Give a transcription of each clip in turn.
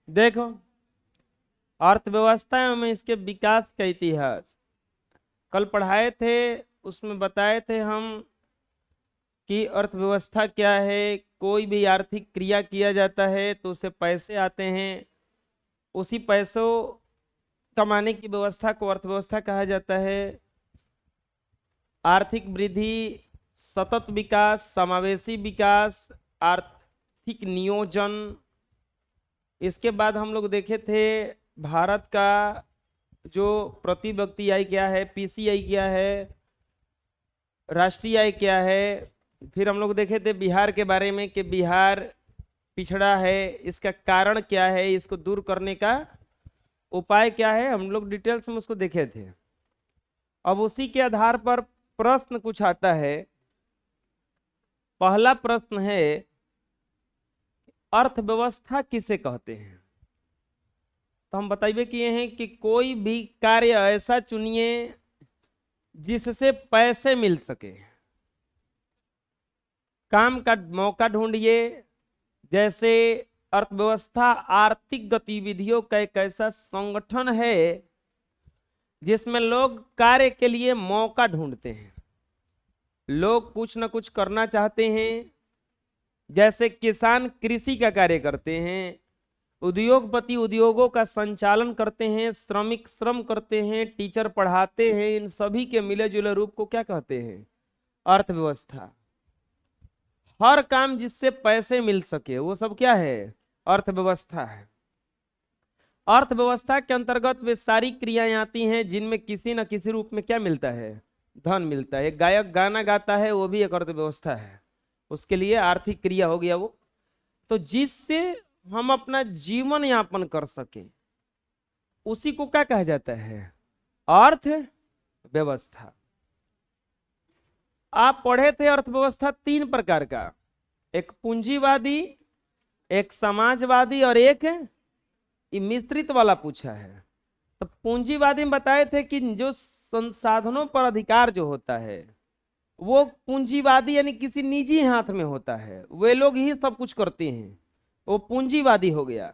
देखो, अर्थव्यवस्था में इसके विकास का इतिहास कल पढ़ाए थे, उसमें बताए थे हम कि अर्थव्यवस्था क्या है। कोई भी आर्थिक क्रिया किया जाता है तो उससे पैसे आते हैं, उसी पैसों कमाने की व्यवस्था को अर्थव्यवस्था कहा जाता है। आर्थिक वृद्धि, सतत विकास, समावेशी विकास, आर्थिक नियोजन। इसके बाद हम लोग देखे थे भारत का जो प्रति व्यक्ति आय क्या है, पीसीआई क्या है, राष्ट्रीय आय क्या है। फिर हम लोग देखे थे बिहार के बारे में कि बिहार पिछड़ा है, इसका कारण क्या है, इसको दूर करने का उपाय क्या है, हम लोग डिटेल्स में उसको देखे थे। अब उसी के आधार पर प्रश्न कुछ आता है। पहला प्रश्न है, अर्थव्यवस्था किसे कहते हैं? तो हम बताइए किए हैं कि कोई भी कार्य ऐसा चुनिए जिससे पैसे मिल सके, काम का मौका ढूंढिए। जैसे अर्थव्यवस्था आर्थिक गतिविधियों का एक ऐसा संगठन है जिसमें लोग कार्य के लिए मौका ढूंढते हैं, लोग कुछ ना कुछ करना चाहते हैं। जैसे किसान कृषि का कार्य करते हैं, उद्योगपति उद्योगों का संचालन करते हैं, श्रमिक श्रम करते हैं, टीचर पढ़ाते हैं। इन सभी के मिले जुले रूप को क्या कहते हैं? अर्थव्यवस्था। हर काम जिससे पैसे मिल सके वो सब क्या है? अर्थव्यवस्था है। अर्थव्यवस्था के अंतर्गत वे सारी क्रियाएं आती हैं जिनमें किसी न किसी रूप में क्या मिलता है? धन मिलता है। एक गायक गाना गाता है, वो भी एक अर्थव्यवस्था है, उसके लिए आर्थिक क्रिया हो गया वो। तो जिससे हम अपना जीवन यापन कर सके उसी को क्या कहा जाता है? अर्थव्यवस्था। आप पढ़े थे अर्थव्यवस्था तीन प्रकार का, एक पूंजीवादी, एक समाजवादी और एक मिश्रित वाला पूछा है। तो पूंजीवादी में बताए थे कि जो संसाधनों पर अधिकार जो होता है वो पूंजीवादी यानी किसी निजी हाथ में होता है, वे लोग ही सब कुछ करते हैं, वो पूंजीवादी हो गया।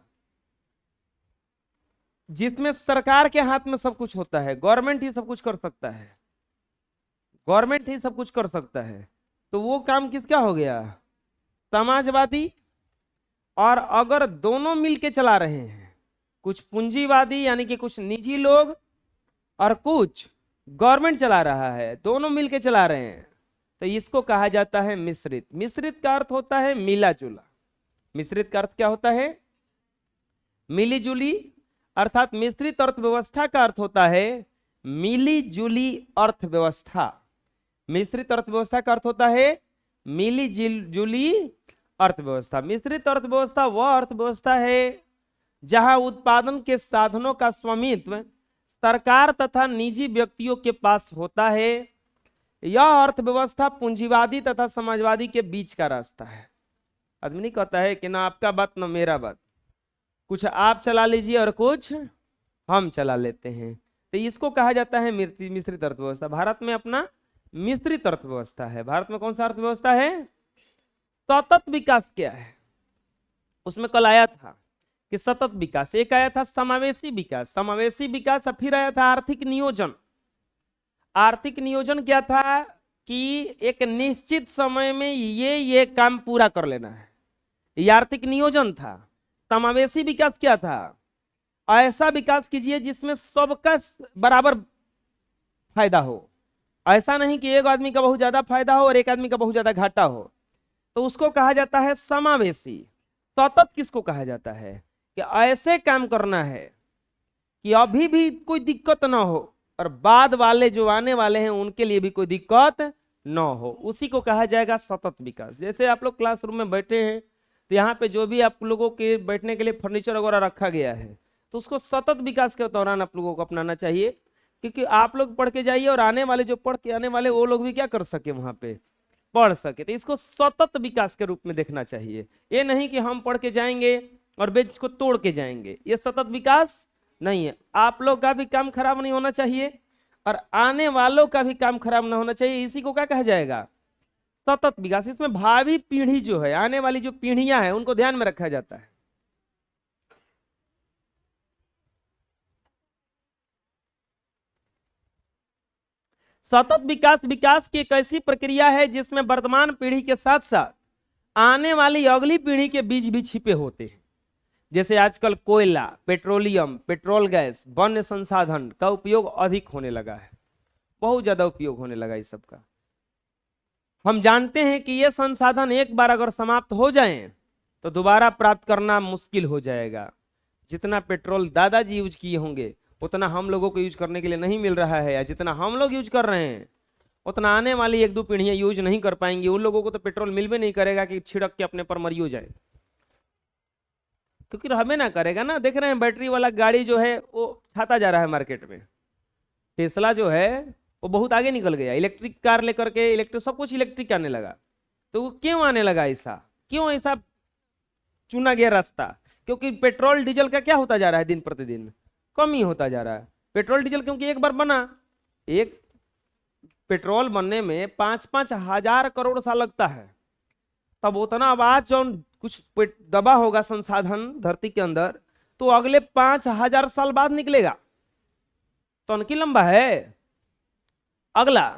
जिसमें सरकार के हाथ में सब कुछ होता है, गवर्नमेंट ही सब कुछ कर सकता है, गवर्नमेंट ही सब कुछ कर सकता है, तो वो काम किसका हो गया? समाजवादी। और अगर दोनों मिलके चला रहे हैं, कुछ पूंजीवादी यानी कि कुछ निजी लोग और कुछ गवर्नमेंट चला रहा है, दोनों मिलके चला रहे हैं, तो इसको कहा जाता है मिश्रित। मिश्रित का अर्थ होता है मिला जुला। मिश्रित का अर्थ क्या होता है? मिली जुली। अर्थात मिश्रित अर्थव्यवस्था का अर्थ होता है मिली जुली अर्थव्यवस्था। मिश्रित अर्थव्यवस्था का अर्थ होता है मिली जुली अर्थव्यवस्था। मिश्रित अर्थव्यवस्था वह अर्थव्यवस्था है जहां उत्पादन के साधनों का स्वामित्व सरकार तथा निजी व्यक्तियों के पास होता है। यह अर्थव्यवस्था पूंजीवादी तथा समाजवादी के बीच का रास्ता है। आदमी नहीं कहता है कि ना आपका बात ना मेरा बात, कुछ आप चला लीजिए और कुछ हम चला लेते हैं, तो इसको कहा जाता है मिश्रित अर्थव्यवस्था। भारत में अपना मिश्रित अर्थव्यवस्था है। भारत में कौन सा अर्थव्यवस्था है? सतत विकास क्या है उसमें कल आया था कि सतत विकास। एक आया था समावेशी विकास, समावेशी विकास, और फिर आया था आर्थिक नियोजन। आर्थिक नियोजन क्या था कि एक निश्चित समय में ये काम पूरा कर लेना है, ये आर्थिक नियोजन था। समावेशी विकास क्या था? ऐसा विकास कीजिए जिसमें सबका बराबर फायदा हो। ऐसा नहीं कि एक आदमी का बहुत ज्यादा फायदा हो और एक आदमी का बहुत ज्यादा घाटा हो, तो उसको कहा जाता है समावेशी। सतत किसको कहा जाता है? कि ऐसे काम करना है कि अभी भी कोई दिक्कत ना हो और बाद वाले जो आने वाले हैं उनके लिए भी कोई दिक्कत ना हो, उसी को कहा जाएगा सतत विकास। जैसे आप लोग क्लासरूम में बैठे हैं तो यहाँ पे जो भी आप लोगों के बैठने के लिए फर्नीचर वगैरह रखा गया है, तो उसको सतत विकास के दौरान आप लोगों को अपनाना चाहिए, क्योंकि आप लोग पढ़ के जाइए और आने वाले जो पढ़ के आने वाले वो लोग भी क्या कर सके, वहां पे पढ़ सके। तो इसको सतत विकास के रूप में देखना चाहिए। ये नहीं कि हम पढ़ के जाएंगे और बेंच को तोड़ के जाएंगे, ये सतत विकास नहीं है। आप लोग का भी काम खराब नहीं होना चाहिए और आने वालों का भी काम खराब ना होना चाहिए, इसी को क्या कहा जाएगा? सतत विकास। इसमें भावी पीढ़ी जो है, आने वाली जो पीढ़ियां हैं, उनको ध्यान में रखा जाता है। सतत विकास विकास की एक ऐसी प्रक्रिया है जिसमें वर्तमान पीढ़ी के साथ साथ आने वाली अगली पीढ़ी के बीज भी छिपे होते हैं। जैसे आजकल कोयला, पेट्रोलियम, पेट्रोल गैस, वन्य संसाधन का उपयोग अधिक होने लगा है, बहुत ज्यादा उपयोग होने लगा इस सब का। हम जानते हैं कि ये संसाधन एक बार अगर समाप्त हो जाएं तो दोबारा प्राप्त करना मुश्किल हो जाएगा। जितना पेट्रोल दादाजी यूज किए होंगे उतना हम लोगों को यूज करने के लिए नहीं मिल रहा है, या जितना हम लोग यूज कर रहे हैं उतना आने वाली एक दो पीढ़ियां यूज नहीं कर पाएंगी। उन लोगों को तो पेट्रोल मिल भी नहीं करेगा कि छिड़क के अपने पर मरियो जाए, क्योंकि हमें ना करेगा ना। देख रहे हैं बैटरी वाला गाड़ी जो है वो छाता जा रहा है मार्केट में। टेस्ला जो है वो बहुत आगे निकल गया, इलेक्ट्रिक कार लेकर के, इलेक्ट्रिक सब कुछ इलेक्ट्रिक आने लगा। तो वो क्यों आने लगा ऐसा, क्यों ऐसा चुना गया रास्ता? क्योंकि पेट्रोल डीजल का क्या होता जा रहा है, दिन प्रतिदिन कम ही होता जा रहा है। पेट्रोल डीजल क्योंकि एक बार बना, एक पेट्रोल बनने में 5-5 हजार करोड़ साल लगता है। तब उतना आवाज जो कुछ दबा होगा संसाधन धरती के अंदर, तो अगले 5,000 साल बाद निकलेगा। तो उनकी लंबा है अगला,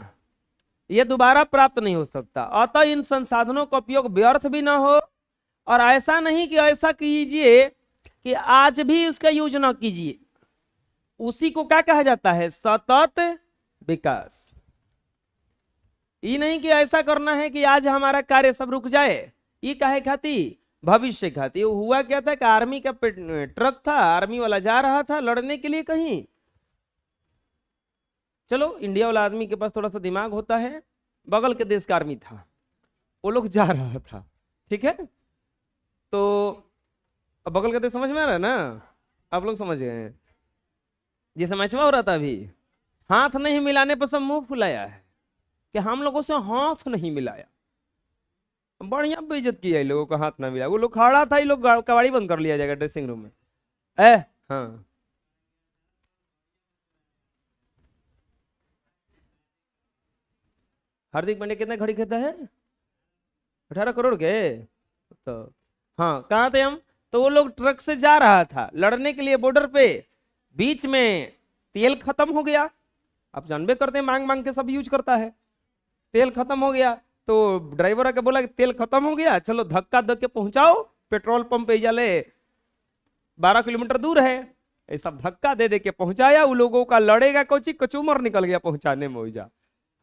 ये दोबारा प्राप्त नहीं हो सकता। अतः इन संसाधनों का उपयोग व्यर्थ भी ना हो, और ऐसा नहीं कि ऐसा कीजिए कि आज भी उसका यूज ना कीजिए। उसी को क्या कहा जाता है, सतत विकास। ये नहीं कि ऐसा करना है कि आज हमारा कार्य सब रुक जाए, ये काहे खाती, भविष्य खाती। हुआ क्या था कि आर्मी का ट्रक था, आर्मी वाला जा रहा था लड़ने के लिए कहीं। चलो इंडिया वाला आदमी के पास थोड़ा सा दिमाग होता है, बगल के देश का आर्मी था, वो लोग जा रहा था, ठीक है। तो अब बगल का देश समझ में आ रहा है ना, आप लोग समझ गए हैं। जैसे मैचवा हो रहा था अभी, हाथ नहीं मिलाने पर सब मुंह फुलाया है कि हम लोगों से हाथ नहीं मिलाया। बढ़िया बेइज्जत किया इन लोगों का, हाथ ना मिला। वो लोग खड़ा था, ये लोग कबाड़ी बंद कर लिया जाएगा ड्रेसिंग रूम में। हाँ हार्दिक पांड्या कितना घड़ी खाता है, 18 करोड़ के। तो हाँ कहाँ थे हम, तो वो लोग ट्रक से जा रहा था लड़ने के लिए बॉर्डर पे, बीच में तेल खत्म हो गया। आप जानबे करते हैं मांग मांग के सब यूज करता है। तेल खत्म हो गया तो ड्राइवर आके बोला कि तेल खत्म हो गया, चलो धक्का दे के पहुंचाओ पेट्रोल पंप पे, जाले 12 किलोमीटर दूर है। ऐसा धक्का दे दे के पहुंचाया। वो लोगों का लड़ेगा कोची, कचूमर निकल गया पहुंचाने में। ओइजा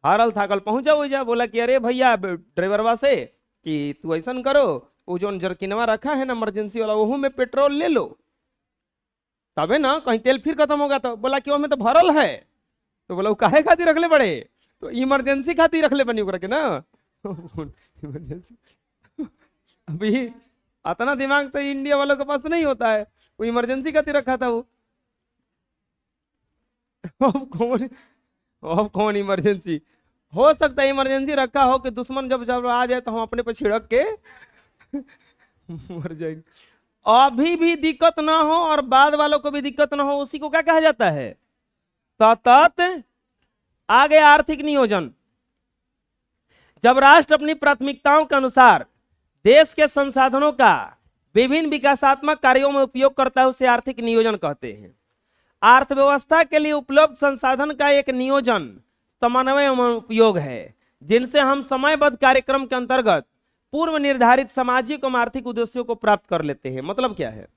हारल थाकल पहुंचा, ओइजा बोला कि अरे भैया ड्राइवरवा से कि तू ऐसा करो, वो जो जर्किनवा रखा है ना इमरजेंसी वाला, वो में पेट्रोल ले लो, तबे ना कहीं तेल फिर खत्म होगा। तो बोला कि वो में तो भरल है। तो बोला वो काहे खातिर रखले बड़े, तो इमरजेंसी खातिर रखले बनी ओकरा के ना इमरजेंसी। अभी इतना दिमाग तो इंडिया वालों के पास नहीं होता है, वो इमरजेंसी खातिर रखा था वो। अब कौन इमरजेंसी हो सकता है, इमरजेंसी रखा हो कि दुश्मन जब जब आ जाए तो हम अपने पर छिड़क के मर जाएंगे। अभी भी दिक्कत ना हो और बाद वालों को भी दिक्कत ना हो, उसी को क्या कहा जाता है, सतत। आगे आर्थिक नियोजन। जब राष्ट्र अपनी प्राथमिकताओं के अनुसार देश के संसाधनों का विभिन्न विकासात्मक कार्यों में उपयोग करता है, उसे आर्थिक नियोजन कहते हैं। अर्थव्यवस्था के लिए उपलब्ध संसाधन का एक नियोजन, समन्वय एवं उपयोग है, जिनसे हम समयबद्ध कार्यक्रम के अंतर्गत पूर्व निर्धारित सामाजिक एवं आर्थिक उद्देश्यों को प्राप्त कर लेते हैं। मतलब क्या है,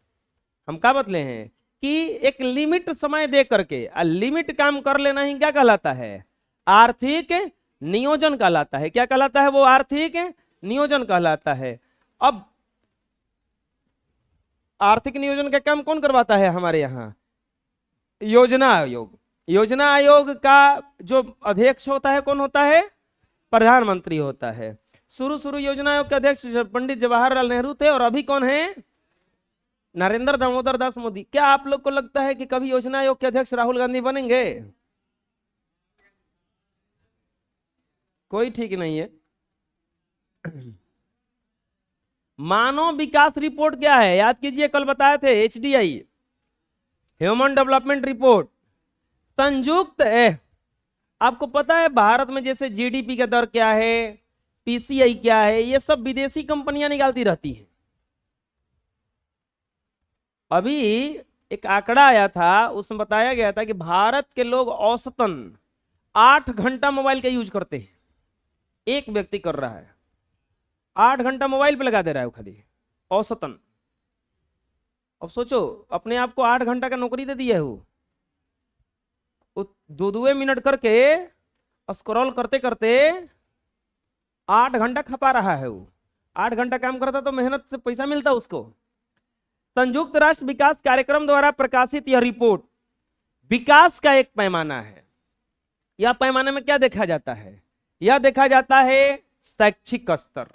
हम क्या बतले हैं कि एक लिमिट समय दे करके लिमिट काम कर लेना ही क्या कहलाता है, आर्थिक नियोजन कहलाता है। क्या कहलाता है वो, आर्थिक नियोजन कहलाता है। अब आर्थिक नियोजन का काम कौन करवाता है हमारे यहाँ, योजना आयोग। योजना आयोग का जो अध्यक्ष होता है कौन होता है, प्रधानमंत्री होता है। शुरू योजना आयोग के अध्यक्ष पंडित जवाहरलाल नेहरू थे, और अभी कौन है, नरेंद्र दामोदर दास मोदी। क्या आप लोग को लगता है कि कभी योजना आयोग के अध्यक्ष राहुल गांधी बनेंगे? कोई ठीक नहीं है। मानव विकास रिपोर्ट क्या है, याद कीजिए, कल बताए थे, HDI, ह्यूमन डेवलपमेंट रिपोर्ट। संयुक्त आपको पता है भारत में जैसे GDP का दर क्या है, PCI क्या है, ये सब विदेशी कंपनियां निकालती रहती हैं। अभी एक आंकड़ा आया था, उसमें बताया गया था कि भारत के लोग औसतन 8 घंटा मोबाइल का यूज करते हैं, एक व्यक्ति कर रहा है 8 घंटा मोबाइल पे लगा दे रहा है वो खाली औसतन। अब सोचो अपने आप को 8 घंटा का नौकरी दे दिया है वो 2 मिनट करके स्क्रॉल करते करते 8 घंटा खपा रहा है। वो 8 घंटा काम करता तो मेहनत से पैसा मिलता उसको। संयुक्त राष्ट्र विकास कार्यक्रम द्वारा प्रकाशित यह रिपोर्ट विकास का एक पैमाना है। यह पैमाने में क्या देखा जाता है? यह देखा जाता है शैक्षिक स्तर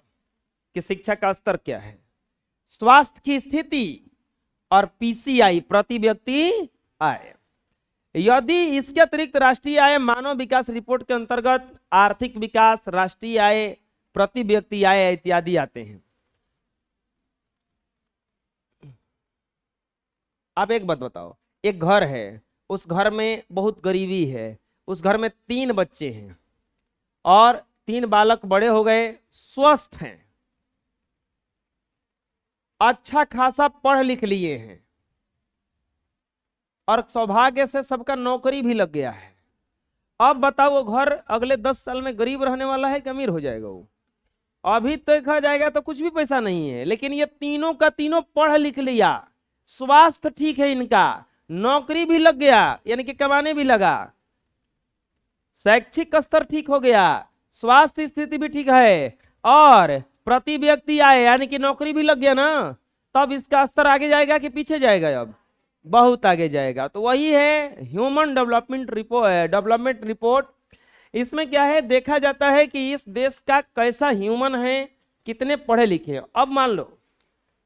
कि शिक्षा का स्तर क्या है, स्वास्थ्य की स्थिति और पीसीआई प्रति व्यक्ति आय। यदि इसके अतिरिक्त राष्ट्रीय आय मानव विकास रिपोर्ट के अंतर्गत आर्थिक विकास, राष्ट्रीय आय, प्रति व्यक्ति आय इत्यादि आते हैं। आप एक बात बताओ, एक घर है, उस घर में बहुत गरीबी है, उस घर में 3 बच्चे हैं और 3 बालक बड़े हो गए, स्वस्थ हैं, अच्छा खासा पढ़ लिख लिए हैं और सौभाग्य से सबका नौकरी भी लग गया है। अब बताओ वो घर अगले 10 साल में गरीब रहने वाला है कि अमीर हो जाएगा? वो अभी देखा जाएगा तो कुछ भी पैसा नहीं है, लेकिन ये तीनों का तीनों पढ़ लिख लिया, स्वास्थ्य ठीक है इनका, नौकरी भी लग गया यानी कि कमाने भी लगा, शैक्षिक स्तर ठीक हो गया, स्वास्थ्य स्थिति भी ठीक है और प्रति व्यक्ति आए यानी कि नौकरी भी लग गया ना, तब इसका स्तर आगे जाएगा कि पीछे जाएगा? अब बहुत आगे जाएगा। तो वही है ह्यूमन डेवलपमेंट रिपोर्ट। इसमें क्या है, देखा जाता है कि इस देश का कैसा ह्यूमन है, कितने पढ़े लिखे हैं। अब मान लो,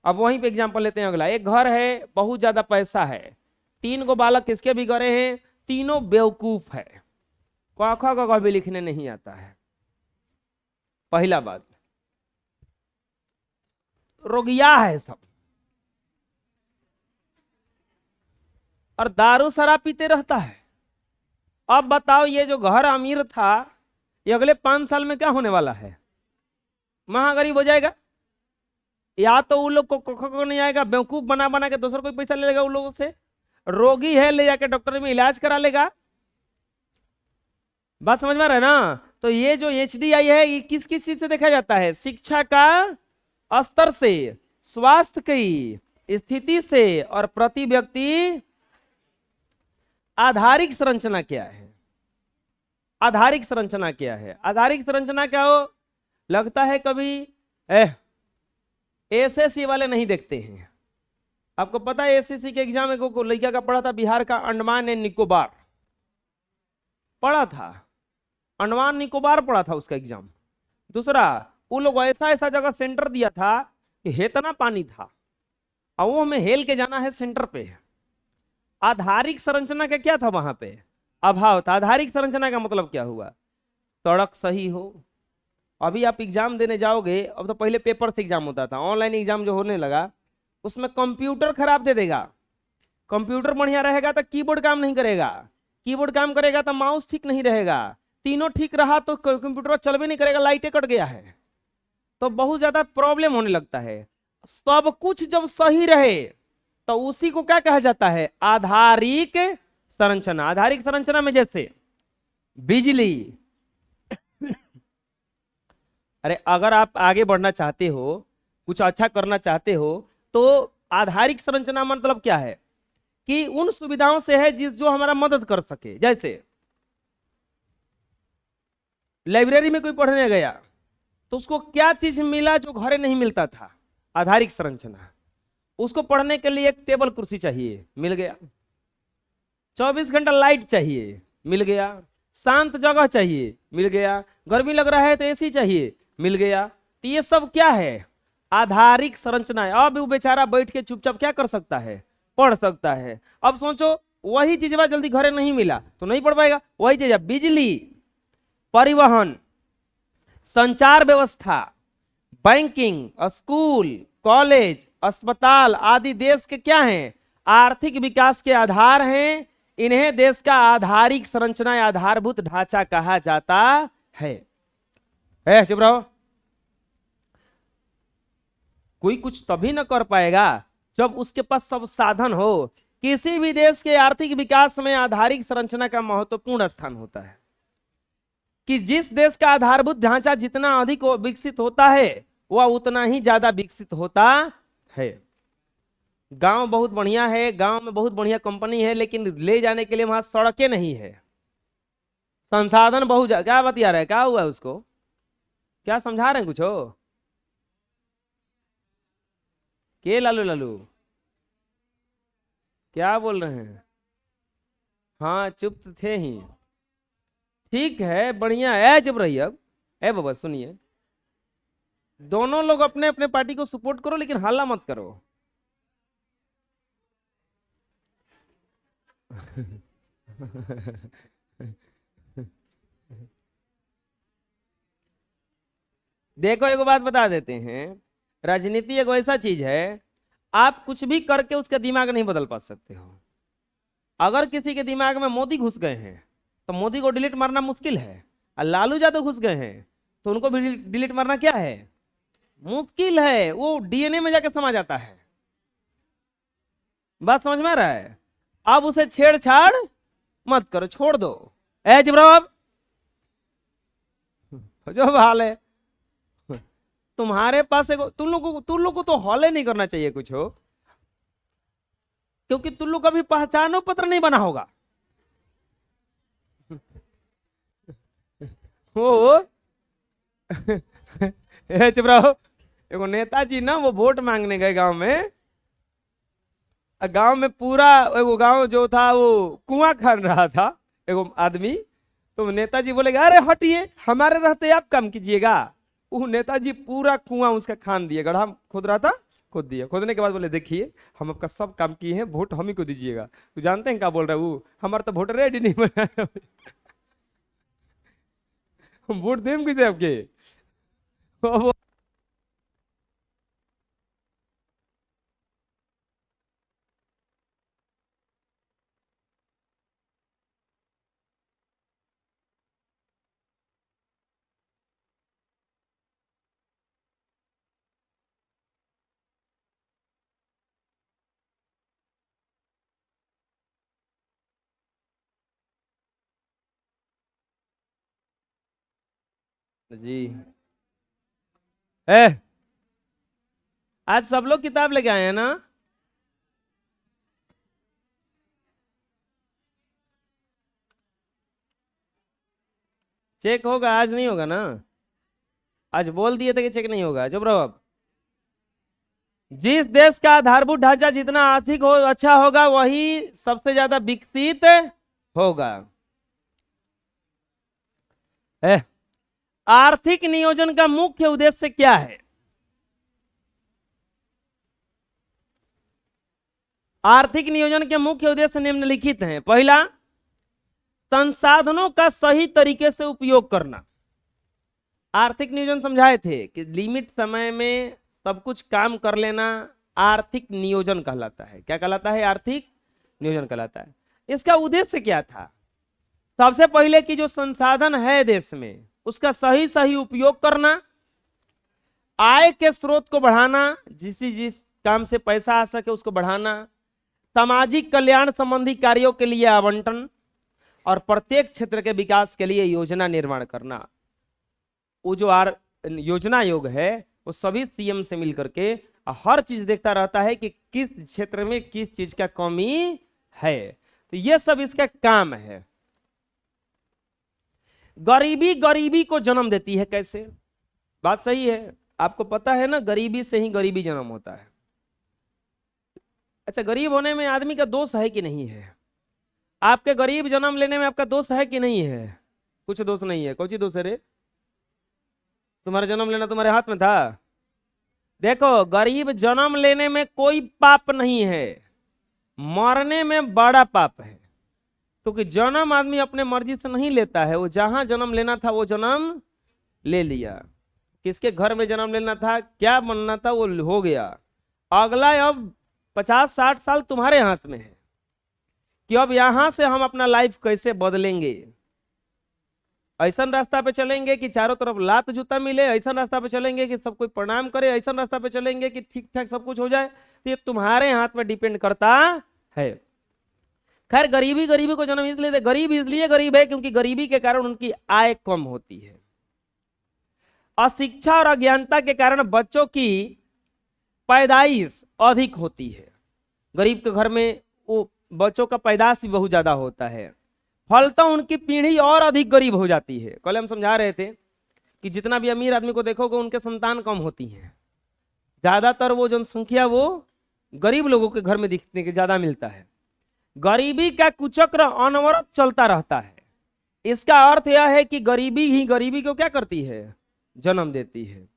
अब वहीं पे एग्जांपल लेते हैं अगला। एक घर है, बहुत ज्यादा पैसा है, 3 गो बालक किसके भी घरे हैं, तीनों बेवकूफ है, क ख ग घ भी लिखने नहीं आता है। पहला बात, रोगिया है सब और दारू शराब पीते रहता है। अब बताओ ये जो घर अमीर था ये अगले 5 साल में क्या होने वाला है? महागरीब हो जाएगा। या तो उन लोग को नहीं आएगा, बेवकूफ बना बना के दूसरा कोई पैसा ले लेगा उन लोगों से, रोगी है ले जाके डॉक्टर में इलाज करा लेगा। बात समझ में आ रहा है ना? तो ये जो HDI है ये किस किस चीज से देखा जाता है? शिक्षा का स्तर से, स्वास्थ्य की स्थिति से और प्रति व्यक्ति आधारिक संरचना क्या है। आधारिक संरचना क्या है? आधारिक संरचना क्या हो, लगता है कभी एसएससी वाले नहीं देखते हैं। आपको पता है एसएससी के एग्जाम में को लड़का का पढ़ा था, बिहार का अंडमान एंड निकोबार पढ़ा था, अंडमान निकोबार पढ़ा था उसका एग्जाम। दूसरा, वो लोग ऐसा ऐसा जगह सेंटर दिया था कि इतना पानी था और वो हमें हेल के जाना है सेंटर पे। आधारिक संरचना का क्या था वहां पे? अभाव था। आधारिक संरचना का मतलब क्या हुआ? सड़क सही हो। अभी आप एग्जाम देने जाओगे, अब तो पहले पेपर से एग्जाम होता था, ऑनलाइन एग्जाम जो होने लगा उसमें कंप्यूटर खराब दे देगा। कंप्यूटर बढ़िया रहेगा तो कीबोर्ड काम नहीं करेगा, कीबोर्ड काम करेगा तो माउस ठीक नहीं रहेगा, तीनों ठीक रहा तो कंप्यूटर चल भी नहीं करेगा, लाइटें कट गया है, तो बहुत ज्यादा प्रॉब्लम होने लगता है। सब कुछ जब सही रहे तो उसी को क्या कहा जाता है? आधारिक संरचना। आधारिक संरचना में जैसे बिजली अरे अगर आप आगे बढ़ना चाहते हो, कुछ अच्छा करना चाहते हो, तो आधारिक संरचना मतलब क्या है कि उन सुविधाओं से है जो हमारा मदद कर सके। जैसे लाइब्रेरी में कोई पढ़ने गया तो उसको क्या चीज मिला जो घरे नहीं मिलता था? आधारिक संरचना। उसको पढ़ने के लिए एक टेबल कुर्सी चाहिए, मिल गया। 24 घंटा लाइट चाहिए, मिल गया। शांत जगह चाहिए, मिल गया। गर्मी लग रहा है तो एसी चाहिए, मिल गया। तो ये सब क्या है? आधारिक संरचना है। अब वो बेचारा बैठ के चुपचाप क्या कर सकता है? पढ़ सकता है। अब सोचो वही चीज जल्दी घरे नहीं मिला तो नहीं पढ़ पाएगा। वही चीज है बिजली, परिवहन, संचार व्यवस्था, बैंकिंग, स्कूल, कॉलेज, अस्पताल आदि देश के क्या हैं? आर्थिक विकास के आधार हैं। इन्हें देश का आधारिक संरचना या आधारभूत ढांचा कहा जाता है। चुप रहो। कोई कुछ तभी न कर पाएगा जब उसके पास सब साधन हो। किसी भी देश के आर्थिक विकास में आधारिक संरचना का महत्वपूर्ण स्थान होता है। कि जिस देश का आधारभूत ढांचा जितना अधिक विकसित होता है वह उतना ही ज्यादा विकसित होता है। गांव बहुत बढ़िया है, गांव में बहुत बढ़िया कंपनी है, लेकिन ले जाने के लिए वहां सड़कें नहीं है, संसाधन बहुत क्या बतिया रहा है, क्या हुआ है उसको, क्या समझा रहे हैं कुछ हो के लालू लालू, क्या बोल रहे हैं? हाँ चुप तो थे ही। ठीक है बढ़िया है, चुप रहिए अब। ए बाबा सुनिए, दोनों लोग अपने अपने पार्टी को सपोर्ट करो लेकिन हल्ला मत करो। देखो एक बात बता देते हैं, राजनीति एक ऐसा चीज है, आप कुछ भी करके उसका दिमाग नहीं बदल पा सकते हो। अगर किसी के दिमाग में मोदी घुस गए हैं तो मोदी को डिलीट मारना मुश्किल है, और लालू यादव घुस गए हैं तो उनको भी डिलीट मारना क्या है, मुश्किल है, वो डीएनए में जाके समा जाता है। बात समझ में आ रहा है? अब उसे छेड़छाड़ मत करो, छोड़ दो। ए जिब्राब जो हाल है तुम्हारे पास, एक तुम लोग को तो हॉले नहीं करना चाहिए कुछ हो, क्योंकि तुम लोग कभी पहचानो पत्र नहीं बना होगा। वो चुप रहो। एगो नेताजी ना वो वोट मांगने गए गांव में, गांव में पूरा एगो गांव जो था वो कुआं खन रहा था एगो आदमी, तो नेताजी बोलेगा अरे हटिए हमारे रहते आप काम कीजिएगा। वो नेताजी पूरा कुआं उसका खान दिए, गड्ढा खोद रहा था, खोद दिया, खोदने के बाद बोले देखिए हम आपका सब काम किए हैं, वोट हम ही को दीजिएगा। तो जानते हैं क्या बोल रहा है वो, हमारा तो वोटर रेडी नहीं बना हम वोट दें किसे आपके। जी ए, आज सब लोग किताब लेके आए हैं ना? चेक होगा, आज नहीं होगा ना? आज बोल दिए थे कि चेक नहीं होगा, चुप रहो अब। जिस देश का आधारभूत ढांचा जितना आर्थिक हो अच्छा होगा वही सबसे ज्यादा विकसित होगा। आर्थिक नियोजन का मुख्य उद्देश्य क्या है? आर्थिक नियोजन के मुख्य उद्देश्य निम्नलिखित हैं। पहला, संसाधनों का सही तरीके से उपयोग करना। आर्थिक नियोजन समझाए थे कि लिमिट समय में सब कुछ काम कर लेना आर्थिक नियोजन कहलाता है। क्या कहलाता है? आर्थिक नियोजन कहलाता है। इसका उद्देश्य क्या था? सबसे पहले कि जो संसाधन है देश में उसका सही सही उपयोग करना, आय के स्रोत को बढ़ाना, जिस काम से पैसा आ सके उसको बढ़ाना, सामाजिक कल्याण संबंधी कार्यों के लिए आवंटन, और प्रत्येक क्षेत्र के विकास के लिए योजना निर्माण करना। वो जो योजना आयोग है वो सभी सीएम से मिलकर के हर चीज देखता रहता है कि किस क्षेत्र में किस चीज का कमी है, तो ये सब इसका काम है। गरीबी को जन्म देती है। कैसे? बात सही है, आपको पता है ना, गरीबी से ही गरीबी जन्म होता है। अच्छा, गरीब होने में आदमी का दोष है कि नहीं है? आपके गरीब जन्म लेने में आपका दोष है कि नहीं है? कुछ दोष नहीं है। कौन सी दोष है रे? तुम्हारा जन्म लेना तुम्हारे हाथ में था? देखो, गरीब जन्म लेने में कोई पाप नहीं है, मरने में बड़ा पाप है। क्योंकि जन्म आदमी अपने मर्जी से नहीं लेता है, वो जहां जन्म लेना था वो जन्म ले लिया। किसके घर में जन्म लेना था, क्या बनना था, वो हो गया। अगला अब 50-60 साल तुम्हारे हाथ में है कि अब यहां से हम अपना लाइफ कैसे बदलेंगे। ऐसा रास्ता पे चलेंगे कि चारों तरफ लात जूता मिले, ऐसा रास्ता पे चलेंगे कि सब कोई प्रणाम करे, ऐसा रास्ता पे चलेंगे कि ठीक ठाक सब कुछ हो जाए, तो ये तुम्हारे हाथ में डिपेंड करता है। खैर गरीबी गरीबी को जन्म इसलिए गरीब इसलिए गरीब है क्योंकि गरीबी के कारण उनकी आय कम होती है। अशिक्षा और अज्ञानता के कारण बच्चों की पैदाइश अधिक होती है। गरीब के घर में वो बच्चों का पैदाश भी बहुत ज्यादा होता है, फलतः उनकी पीढ़ी और अधिक गरीब हो जाती है। कल हम समझा रहे थे कि जितना भी अमीर आदमी को देखोगे उनके संतान कम होती हैं, ज्यादातर वो जनसंख्या वो गरीब लोगों के घर में दिखने के ज्यादा मिलता है। गरीबी का कुचक्र अनवरत चलता रहता है। इसका अर्थ यह है कि गरीबी ही गरीबी को क्या करती है, जन्म देती है।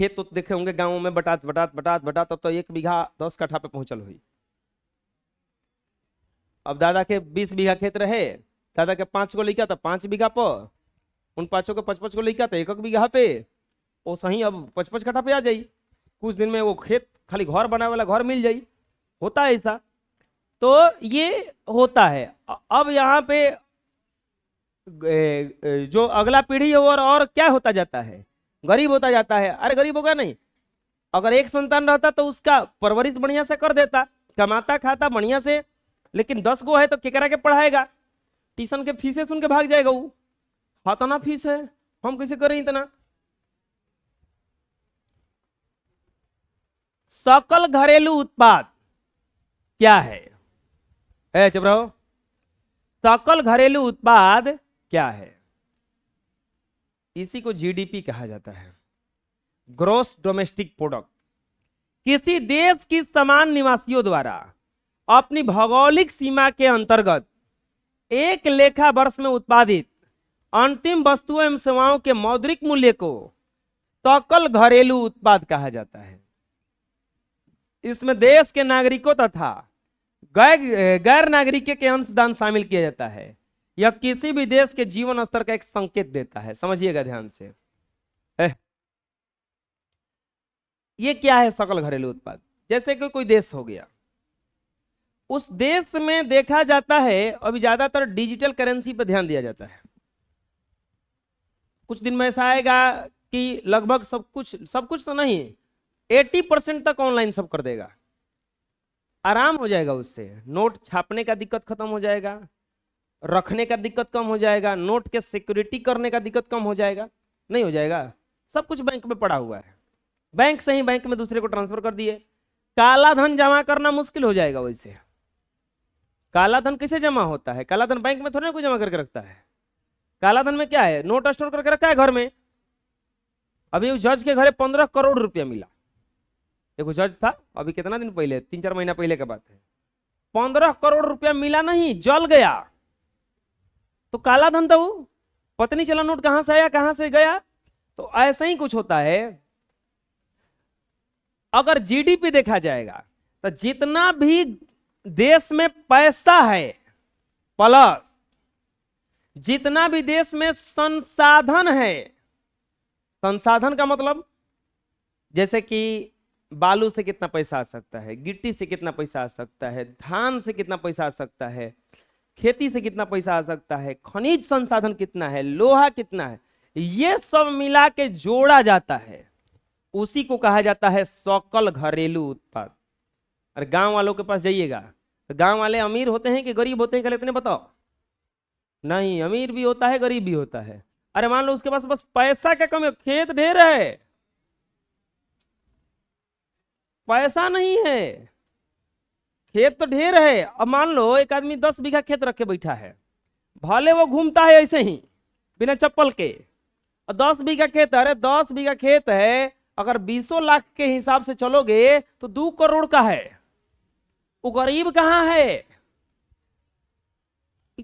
खेत तो देखे होंगे गांवों में बटात बटात बटात बटात, तब तो 1 बीघा 10 कट्ठा पे पहुंचल हुई। अब दादा के 20 बीघा खेत रहे, दादा के 5 को लइका तो 5 बीघा पर, उन 5 को 5 को लइका तो 1 बीघा पे, वो सही अब 5 कट्ठा पे आ जाई। कुछ दिन में वो खेत खाली घर बनाने वाला घर मिल जाई, होता है ऐसा। तो ये होता है। अब यहाँ पे जो अगला पीढ़ी है और क्या होता जाता है, गरीब होता जाता है। अरे गरीब होगा नहीं, अगर एक संतान रहता तो उसका परवरिश बढ़िया से कर देता, कमाता खाता बढ़िया से, लेकिन 10 गो है तो केकरा के पढ़ाएगा, ट्यूशन के फीसे सुन के भाग जाएगा वो। हाँ तो ना फीस है, हम कैसे करें इतना। सकल घरेलू उत्पाद क्या है? चुप रहो। सकल घरेलू उत्पाद क्या है? इसी को जीडीपी कहा जाता है, ग्रॉस डोमेस्टिक प्रोडक्ट। किसी देश की समान निवासियों द्वारा अपनी भौगोलिक सीमा के अंतर्गत एक लेखा वर्ष में उत्पादित अंतिम वस्तुओं एवं सेवाओं के मौद्रिक मूल्य को सकल घरेलू उत्पाद कहा जाता है। इसमें देश के नागरिकों तथा गैर नागरिकों के अंशदान शामिल किया जाता है। यह किसी भी देश के जीवन स्तर का एक संकेत देता है। समझिएगा ध्यान से। ये क्या है सकल घरेलू उत्पाद? जैसे कि कोई देश हो गया, उस देश में देखा जाता है अभी ज्यादातर डिजिटल करेंसी पर ध्यान दिया जाता है। कुछ दिन में ऐसा आएगा कि लगभग सब कुछ तो नहीं, 80% तक ऑनलाइन सब कर देगा। आराम हो जाएगा उससे, नोट छापने का दिक्कत खत्म हो जाएगा, रखने का दिक्कत कम हो जाएगा, नोट के सिक्योरिटी करने का दिक्कत कम हो जाएगा। नहीं हो जाएगा? सब कुछ बैंक में पड़ा हुआ है, बैंक से ही बैंक में दूसरे को ट्रांसफर कर दिए। काला धन जमा करना मुश्किल हो जाएगा। वैसे काला धन कैसे जमा होता है? काला धन बैंक में थोड़ी ना कोई जमा करके रखता है। काला धन में क्या है, नोट स्टोर करके रखा है घर में। अभी उस जज के घरे 15 करोड़ रुपया मिला। देखो जज था अभी कितना दिन पहले, 3-4 महीना पहले की बात है। 15 करोड़ रुपया मिला नहीं, जल गया। तो काला धन था वो, पता नहीं चला नोट कहां से आया कहां से गया। तो ऐसा ही कुछ होता है। अगर जीडीपी देखा जाएगा तो जितना भी देश में पैसा है प्लस जितना भी देश में संसाधन है, संसाधन का मतलब जैसे कि बालू से कितना पैसा आ सकता है, गिट्टी से कितना पैसा आ सकता है, धान से कितना पैसा आ सकता है, खेती से कितना पैसा आ सकता है, खनिज संसाधन कितना है, लोहा कितना है, ये सब मिला के जोड़ा जाता है, उसी को कहा जाता है सकल घरेलू उत्पाद। और गांव वालों के पास जाइएगा तो गांव वाले अमीर होते हैं कि गरीब होते हैं, कल इतने बताओ? नहीं, अमीर भी होता है गरीब भी होता है। अरे मान लो उसके पास बस पैसा क्या कम है, खेत ढेर है, पैसा नहीं है, खेत तो ढेर है। अब मान लो एक आदमी 10 बीघा खेत रख के बैठा है, भले वो घूमता है ऐसे ही बिना चप्पल के, और 10 बीघा खेत, अरे 10 बीघा खेत है, अगर 20 लाख के हिसाब से चलोगे तो 2 करोड़ का है। वो गरीब कहाँ है?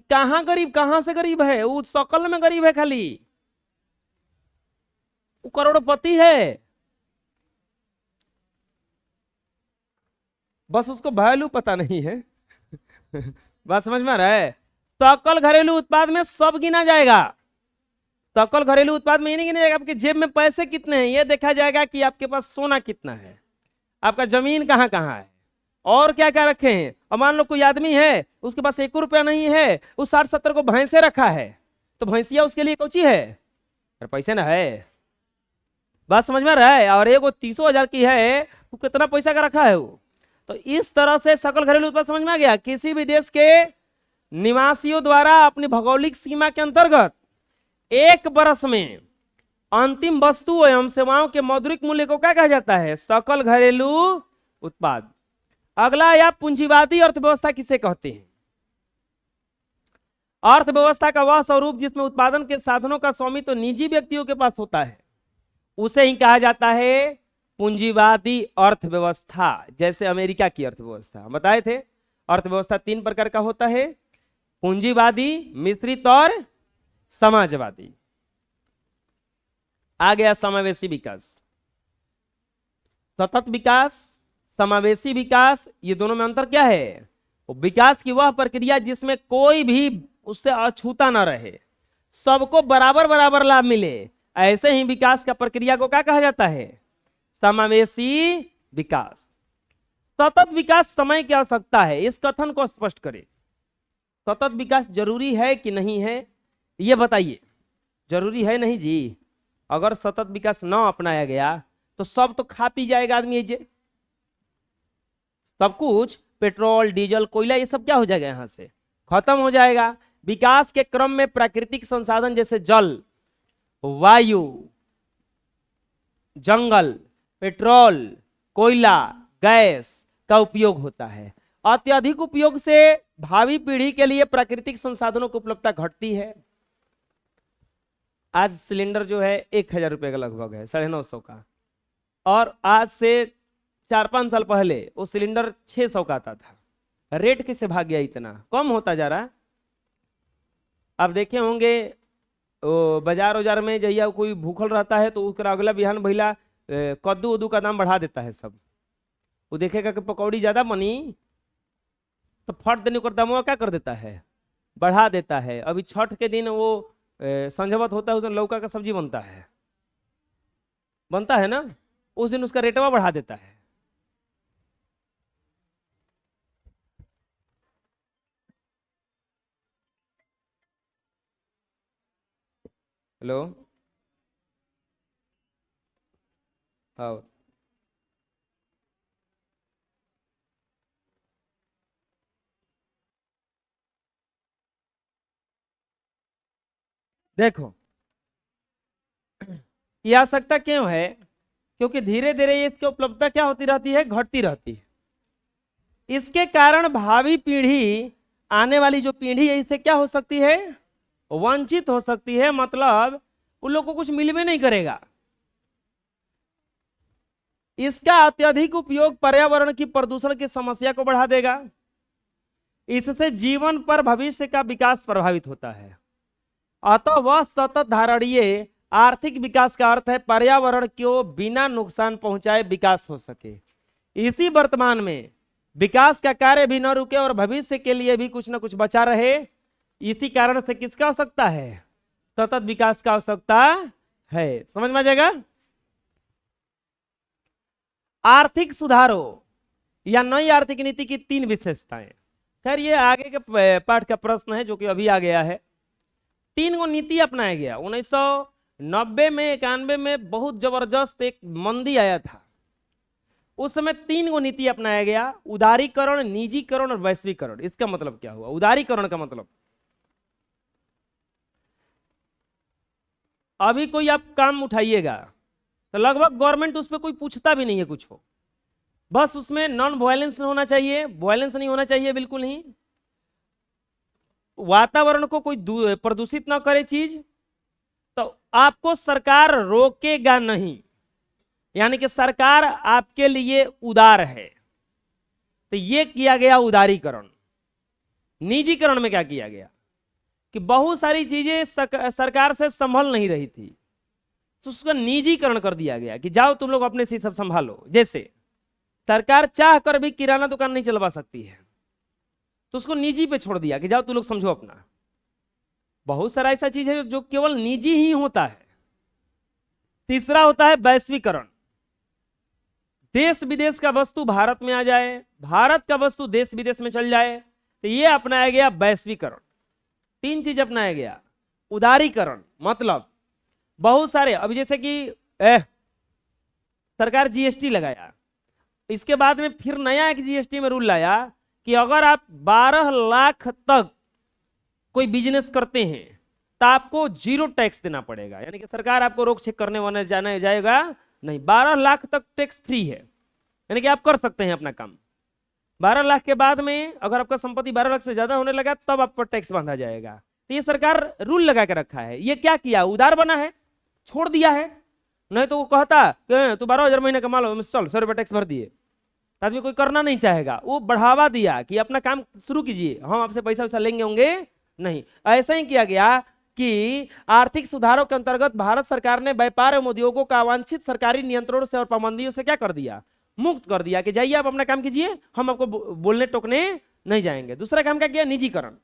कहाँ गरीब, कहाँ से गरीब है? वो सकल में गरीब है खाली, वो करोड़पति है, बस उसको वैल्यू पता नहीं है। बात समझ में आ रहा है? सकल घरेलू उत्पाद में सब गिना जाएगा। सकल घरेलू उत्पाद में ये नहीं गिना जाएगा आपके जेब में पैसे कितने हैं, ये देखा जाएगा कि आपके पास सोना कितना है, आपका जमीन कहाँ कहाँ है, और क्या क्या रखे हैं। और मान लो कोई आदमी है उसके पास 1 रुपया नहीं है, उस 60-70 को भैंसे रखा है, तो भैंसिया उसके लिए कौची है? अरे पैसे ना है। बात समझ में आ रहा है? और एगो 30,000 की है, वो कितना पैसा का रखा है वो? तो इस तरह से सकल घरेलू उत्पाद समझ में आ गया। किसी भी देश के निवासियों द्वारा अपनी भौगोलिक सीमा के अंतर्गत एक वर्ष में अंतिम वस्तु एवं सेवाओं के मौद्रिक मूल्य को क्या कहा जाता है? सकल घरेलू उत्पाद। अगला या पूंजीवादी अर्थव्यवस्था किसे कहते हैं? अर्थव्यवस्था का वह स्वरूप जिसमें उत्पादन के साधनों का स्वामित्व तो निजी व्यक्तियों के पास होता है, उसे ही कहा जाता है पूंजीवादी अर्थव्यवस्था। जैसे अमेरिका की अर्थव्यवस्था हम बताए थे, अर्थव्यवस्था 3 प्रकार का होता है, पूंजीवादी, मिश्रित और समाजवादी। आ गया समावेशी विकास। सतत विकास, समावेशी विकास, ये दोनों में अंतर क्या है? विकास की वह प्रक्रिया जिसमें कोई भी उससे अछूता ना रहे, सबको बराबर बराबर लाभ मिले, ऐसे ही विकास का प्रक्रिया को क्या कहा जाता है? समावेशी विकास। सतत विकास समय की आवश्यकता है, इस कथन को स्पष्ट करें। सतत विकास जरूरी है कि नहीं है, ये बताइए। जरूरी है नहीं जी। अगर सतत विकास न अपनाया गया तो सब तो खा पी जाएगा आदमी, जे सब कुछ पेट्रोल, डीजल, कोयला, ये सब क्या हो जाएगा? यहां से खत्म हो जाएगा। विकास के क्रम में प्राकृतिक संसाधन जैसे जल, वायु, जंगल, पेट्रोल, कोयला, गैस का उपयोग होता है। अत्यधिक उपयोग से भावी पीढ़ी के लिए प्राकृतिक संसाधनों की उपलब्धता घटती है। आज सिलेंडर जो है 1000 रुपए का लगभग है, 950 का, और आज से 4-5 साल पहले वो सिलेंडर 600 का आता था। रेट कैसे भाग गया? इतना कम होता जा रहा। आप देखे होंगे बाजार उजार में जहिया कोई भूखल रहता है तो उसका अगला बिहान भैला कद्दू उद्दू का दाम बढ़ा देता है सब। वो देखेगा कि पकौड़ी ज्यादा बनी तो फट देने को दामवा क्या कर देता है? बढ़ा देता है। अभी छठ के दिन वो संझवत होता है, उस दिन लौका का सब्जी बनता है ना, उस दिन उसका रेटवा बढ़ा देता है। हेलो, हाँ, देखो ये आवश्यकता क्यों है? क्योंकि धीरे धीरे इसकी उपलब्धता क्या होती रहती है? घटती रहती है। इसके कारण भावी पीढ़ी, आने वाली जो पीढ़ी है, इससे क्या हो सकती है? वंचित हो सकती है। मतलब उन लोगों को कुछ मिलवे नहीं करेगा। इसका अत्यधिक उपयोग पर्यावरण की प्रदूषण की समस्या को बढ़ा देगा। इससे जीवन पर भविष्य का विकास प्रभावित होता है। अतः वह सतत धारणीय आर्थिक विकास का अर्थ है पर्यावरण को बिना नुकसान पहुंचाए विकास हो सके। इसी वर्तमान में विकास का कार्य भी न रुके और भविष्य के लिए भी कुछ न कुछ बचा रहे। इसी कारण से किसका आवश्यकता है? सतत विकास का आवश्यकता है। समझ में आ जाएगा? आर्थिक सुधारों या नई आर्थिक नीति की 3 विशेषताएं। खैर ये आगे के पाठ का प्रश्न है जो कि अभी आ गया है। 3 गो नीति अपनाया गया। 1990 में 91 में बहुत जबरदस्त एक मंदी आया था। उस समय 3 गो नीति अपनाया गया, उदारीकरण, निजीकरण और वैश्वीकरण। इसका मतलब क्या हुआ? उदारीकरण का मतलब अभी कोई आप काम उठाइएगा तो लगभग गवर्नमेंट उस पर कोई पूछता भी नहीं है कुछ हो, बस उसमें नॉन वायलेंस होना चाहिए, वायलेंस नहीं होना चाहिए बिल्कुल नहीं, वातावरण को कोई प्रदूषित ना करे चीज, तो आपको सरकार रोकेगा नहीं। यानी कि सरकार आपके लिए उदार है। तो ये किया गया उदारीकरण। निजीकरण में क्या किया गया कि बहुत सारी चीजें सरकार से संभल नहीं रही थी तो उसका निजीकरण कर दिया गया कि जाओ तुम लोग अपने से सब संभालो। जैसे सरकार चाह कर भी किराना दुकान नहीं चलवा सकती है तो उसको निजी पे छोड़ दिया कि जाओ तुम लोग समझो अपना। बहुत सारा ऐसा चीज है जो केवल निजी ही होता है। तीसरा होता है वैश्वीकरण। देश विदेश का वस्तु भारत में आ जाए, भारत का वस्तु देश विदेश में चल जाए, तो ये अपनाया गया वैश्वीकरण। 3 चीज अपनाया गया। उदारीकरण मतलब बहुत सारे, अभी जैसे कि सरकार जीएसटी लगाया, इसके बाद में फिर नया एक जीएसटी में रूल लाया कि अगर आप 12 लाख तक कोई बिजनेस करते हैं तो आपको 0 टैक्स देना पड़ेगा, यानी कि सरकार आपको रोक छेक करने वाने जाने जाएगा नहीं। 12 लाख तक टैक्स फ्री है, यानी कि आप कर सकते हैं अपना काम। 12 लाख के बाद में अगर आपका संपत्ति 12 लाख से ज्यादा होने लगा तब आप पर टैक्स बांधा जाएगा। तो ये सरकार रूल लगा के रखा है। ये क्या किया, उदार बना है, छोड़ दिया है। नहीं तो वो कहता कि तू 12,000 महीने कमा लो, चल 100 रुपये टैक्स भर दिए, आदमी कोई करना नहीं चाहेगा। वो बढ़ावा दिया कि अपना काम शुरू कीजिए, हम आपसे पैसा वैसा लेंगे होंगे नहीं। ऐसा ही किया गया कि आर्थिक सुधारों के अंतर्गत भारत सरकार ने व्यापार एवं उद्योगों का अवांछित सरकारी नियंत्रणों से और पाबंदियों से क्या कर दिया, मुक्त कर दिया कि जाइए आप अपना काम कीजिए, हम आपको बोलने टोकने नहीं जाएंगे। दूसरा काम क्या किया, निजीकरण।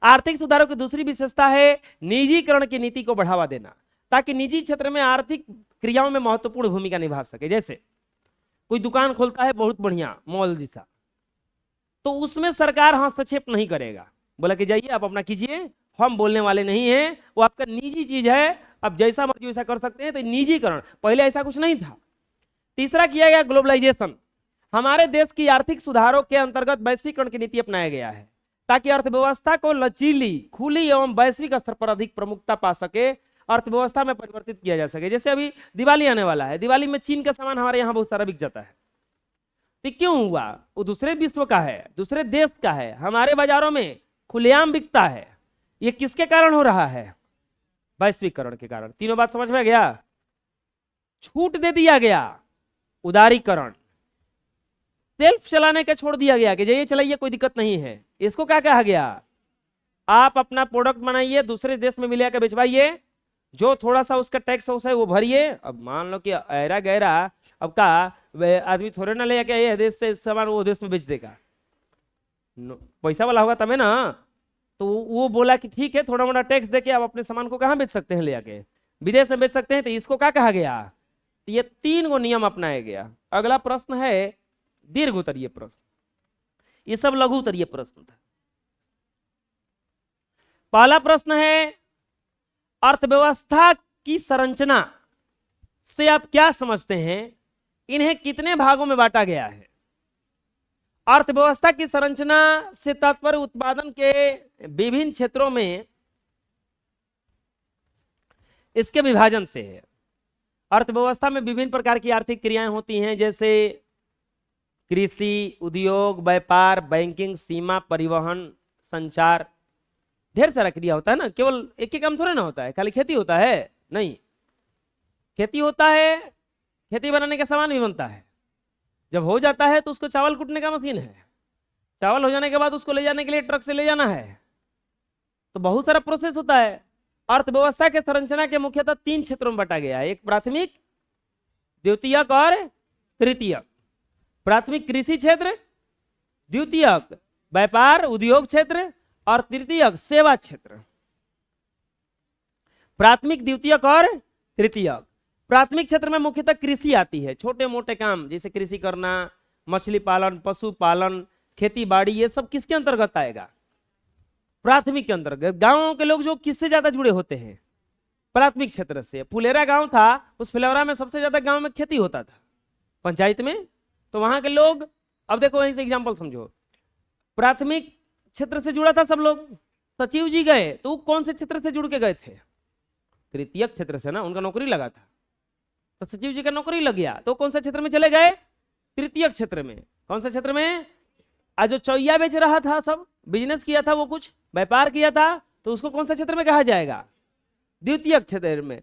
आर्थिक सुधारों की दूसरी विशेषता है निजीकरण की नीति को बढ़ावा देना, ताकि निजी क्षेत्र में आर्थिक क्रियाओं में महत्वपूर्ण भूमिका निभा सके। जैसे कोई दुकान खोलता है बहुत बढ़िया मॉल जैसा, तो उसमें सरकार हस्तक्षेप नहीं करेगा, बोला कि जाइए आप अपना कीजिए, हम बोलने वाले नहीं हैं, वो आपका निजी चीज है, आप जैसा मर्जी वैसा कर सकते हैं। तो निजीकरण, पहले ऐसा कुछ नहीं था। तीसरा किया गया ग्लोबलाइजेशन। हमारे देश की आर्थिक सुधारों के अंतर्गत वैश्वीकरण की नीति अपनाया गया है, ताकि अर्थव्यवस्था को लचीली, खुली एवं वैश्विक स्तर पर अधिक प्रमुखता पा सके, अर्थव्यवस्था में परिवर्तित किया जा सके। जैसे अभी दिवाली आने वाला है, दिवाली में चीन का सामान हमारे यहाँ बहुत सारा बिक जाता है। तो क्यों हुआ, वो दूसरे विश्व का है, दूसरे देश का है, हमारे बाजारों में खुलेआम बिकता है। ये किसके कारण हो रहा है, वैश्वीकरण के कारण। तीनों बात समझ में गया। छूट दे दिया गया, उदारीकरण। सेल्फ चलाने का छोड़ दिया गया कि जाइए चलाइए कोई दिक्कत नहीं है। इसको क्या कहा गया, आप अपना प्रोडक्ट बनाइए, दूसरे देश में मिला के बेचवाइए, जो थोड़ा सा उसका टैक्स है वो भरिए। अब मान लो कि ऐरा गहरा अब का आदमी थोड़े ना ले के ये देश से सामान वो देश में बेच देगा, पैसा वाला होगा तब ना। तो वो बोला कि ठीक है, थोड़ा मोटा टैक्स देके आप अपने सामान को कहाँ बेच सकते हैं, ले आके विदेश में बेच सकते हैं। तो इसको क्या कहा गया, ये 3 गो नियम अपनाया गया। अगला प्रश्न है दीर्घ उत्तरीय प्रश्न, ये सब लघु उत्तरीय प्रश्न था। पहला प्रश्न है अर्थव्यवस्था की संरचना से आप क्या समझते हैं, इन्हें कितने भागों में बांटा गया है। अर्थव्यवस्था की संरचना से तात्पर्य उत्पादन के विभिन्न क्षेत्रों में इसके विभाजन से है। अर्थव्यवस्था में विभिन्न प्रकार की आर्थिक क्रियाएं होती हैं, जैसे कृषि, उद्योग, व्यापार, बैंकिंग, सीमा, परिवहन, संचार। ढेर सारा क्रिया होता है ना, केवल एक ही काम थोड़ा ना होता है, खाली खेती होता है नहीं। खेती होता है, खेती बनाने का सामान भी बनता है, जब हो जाता है तो उसको चावल कूटने का मशीन है, चावल हो जाने के बाद उसको ले जाने के लिए ट्रक से ले जाना है, तो बहुत सारा प्रोसेस होता है। अर्थव्यवस्था के संरचना के मुख्यतः 3 क्षेत्रों में बांटा गया है, एक प्राथमिक, द्वितीयक और तृतीयक। प्राथमिक कृषि क्षेत्र, द्वितीयक व्यापार उद्योग क्षेत्र और तृतीयक सेवा क्षेत्र। प्राथमिक, द्वितीयक और तृतीयक। प्राथमिक क्षेत्र में मुख्यतः कृषि आती है, छोटे मोटे काम जैसे कृषि करना, मछली पालन, पशु पालन, खेती बाड़ी, ये सब किसके अंतर्गत आएगा, प्राथमिक के अंतर्गत। गांवों के लोग जो किससे ज्यादा जुड़े होते हैं, प्राथमिक क्षेत्र से। फुलेरा गांव था, उस फुलेरा में सबसे ज्यादा गांव में खेती होता था पंचायत में, तो वहां के लोग, अब देखो वहीं से एग्जाम्पल समझो, प्राथमिक क्षेत्र से जुड़ा था सब लोग। सचिव जी गए तो कौन से क्षेत्र से जुड़ के गए थे, तृतीयक क्षेत्र से ना, उनका नौकरी लगा था, तो सचिव जी का नौकरी लग गया तो कौन सा क्षेत्र में चले गए, तृतीयक क्षेत्र में। कौन सा क्षेत्र में, आज जो चौया बेच रहा था, सब बिजनेस किया था, वो कुछ व्यापार किया था, तो उसको कौन सा क्षेत्र में कहा जाएगा, द्वितीयक क्षेत्र में।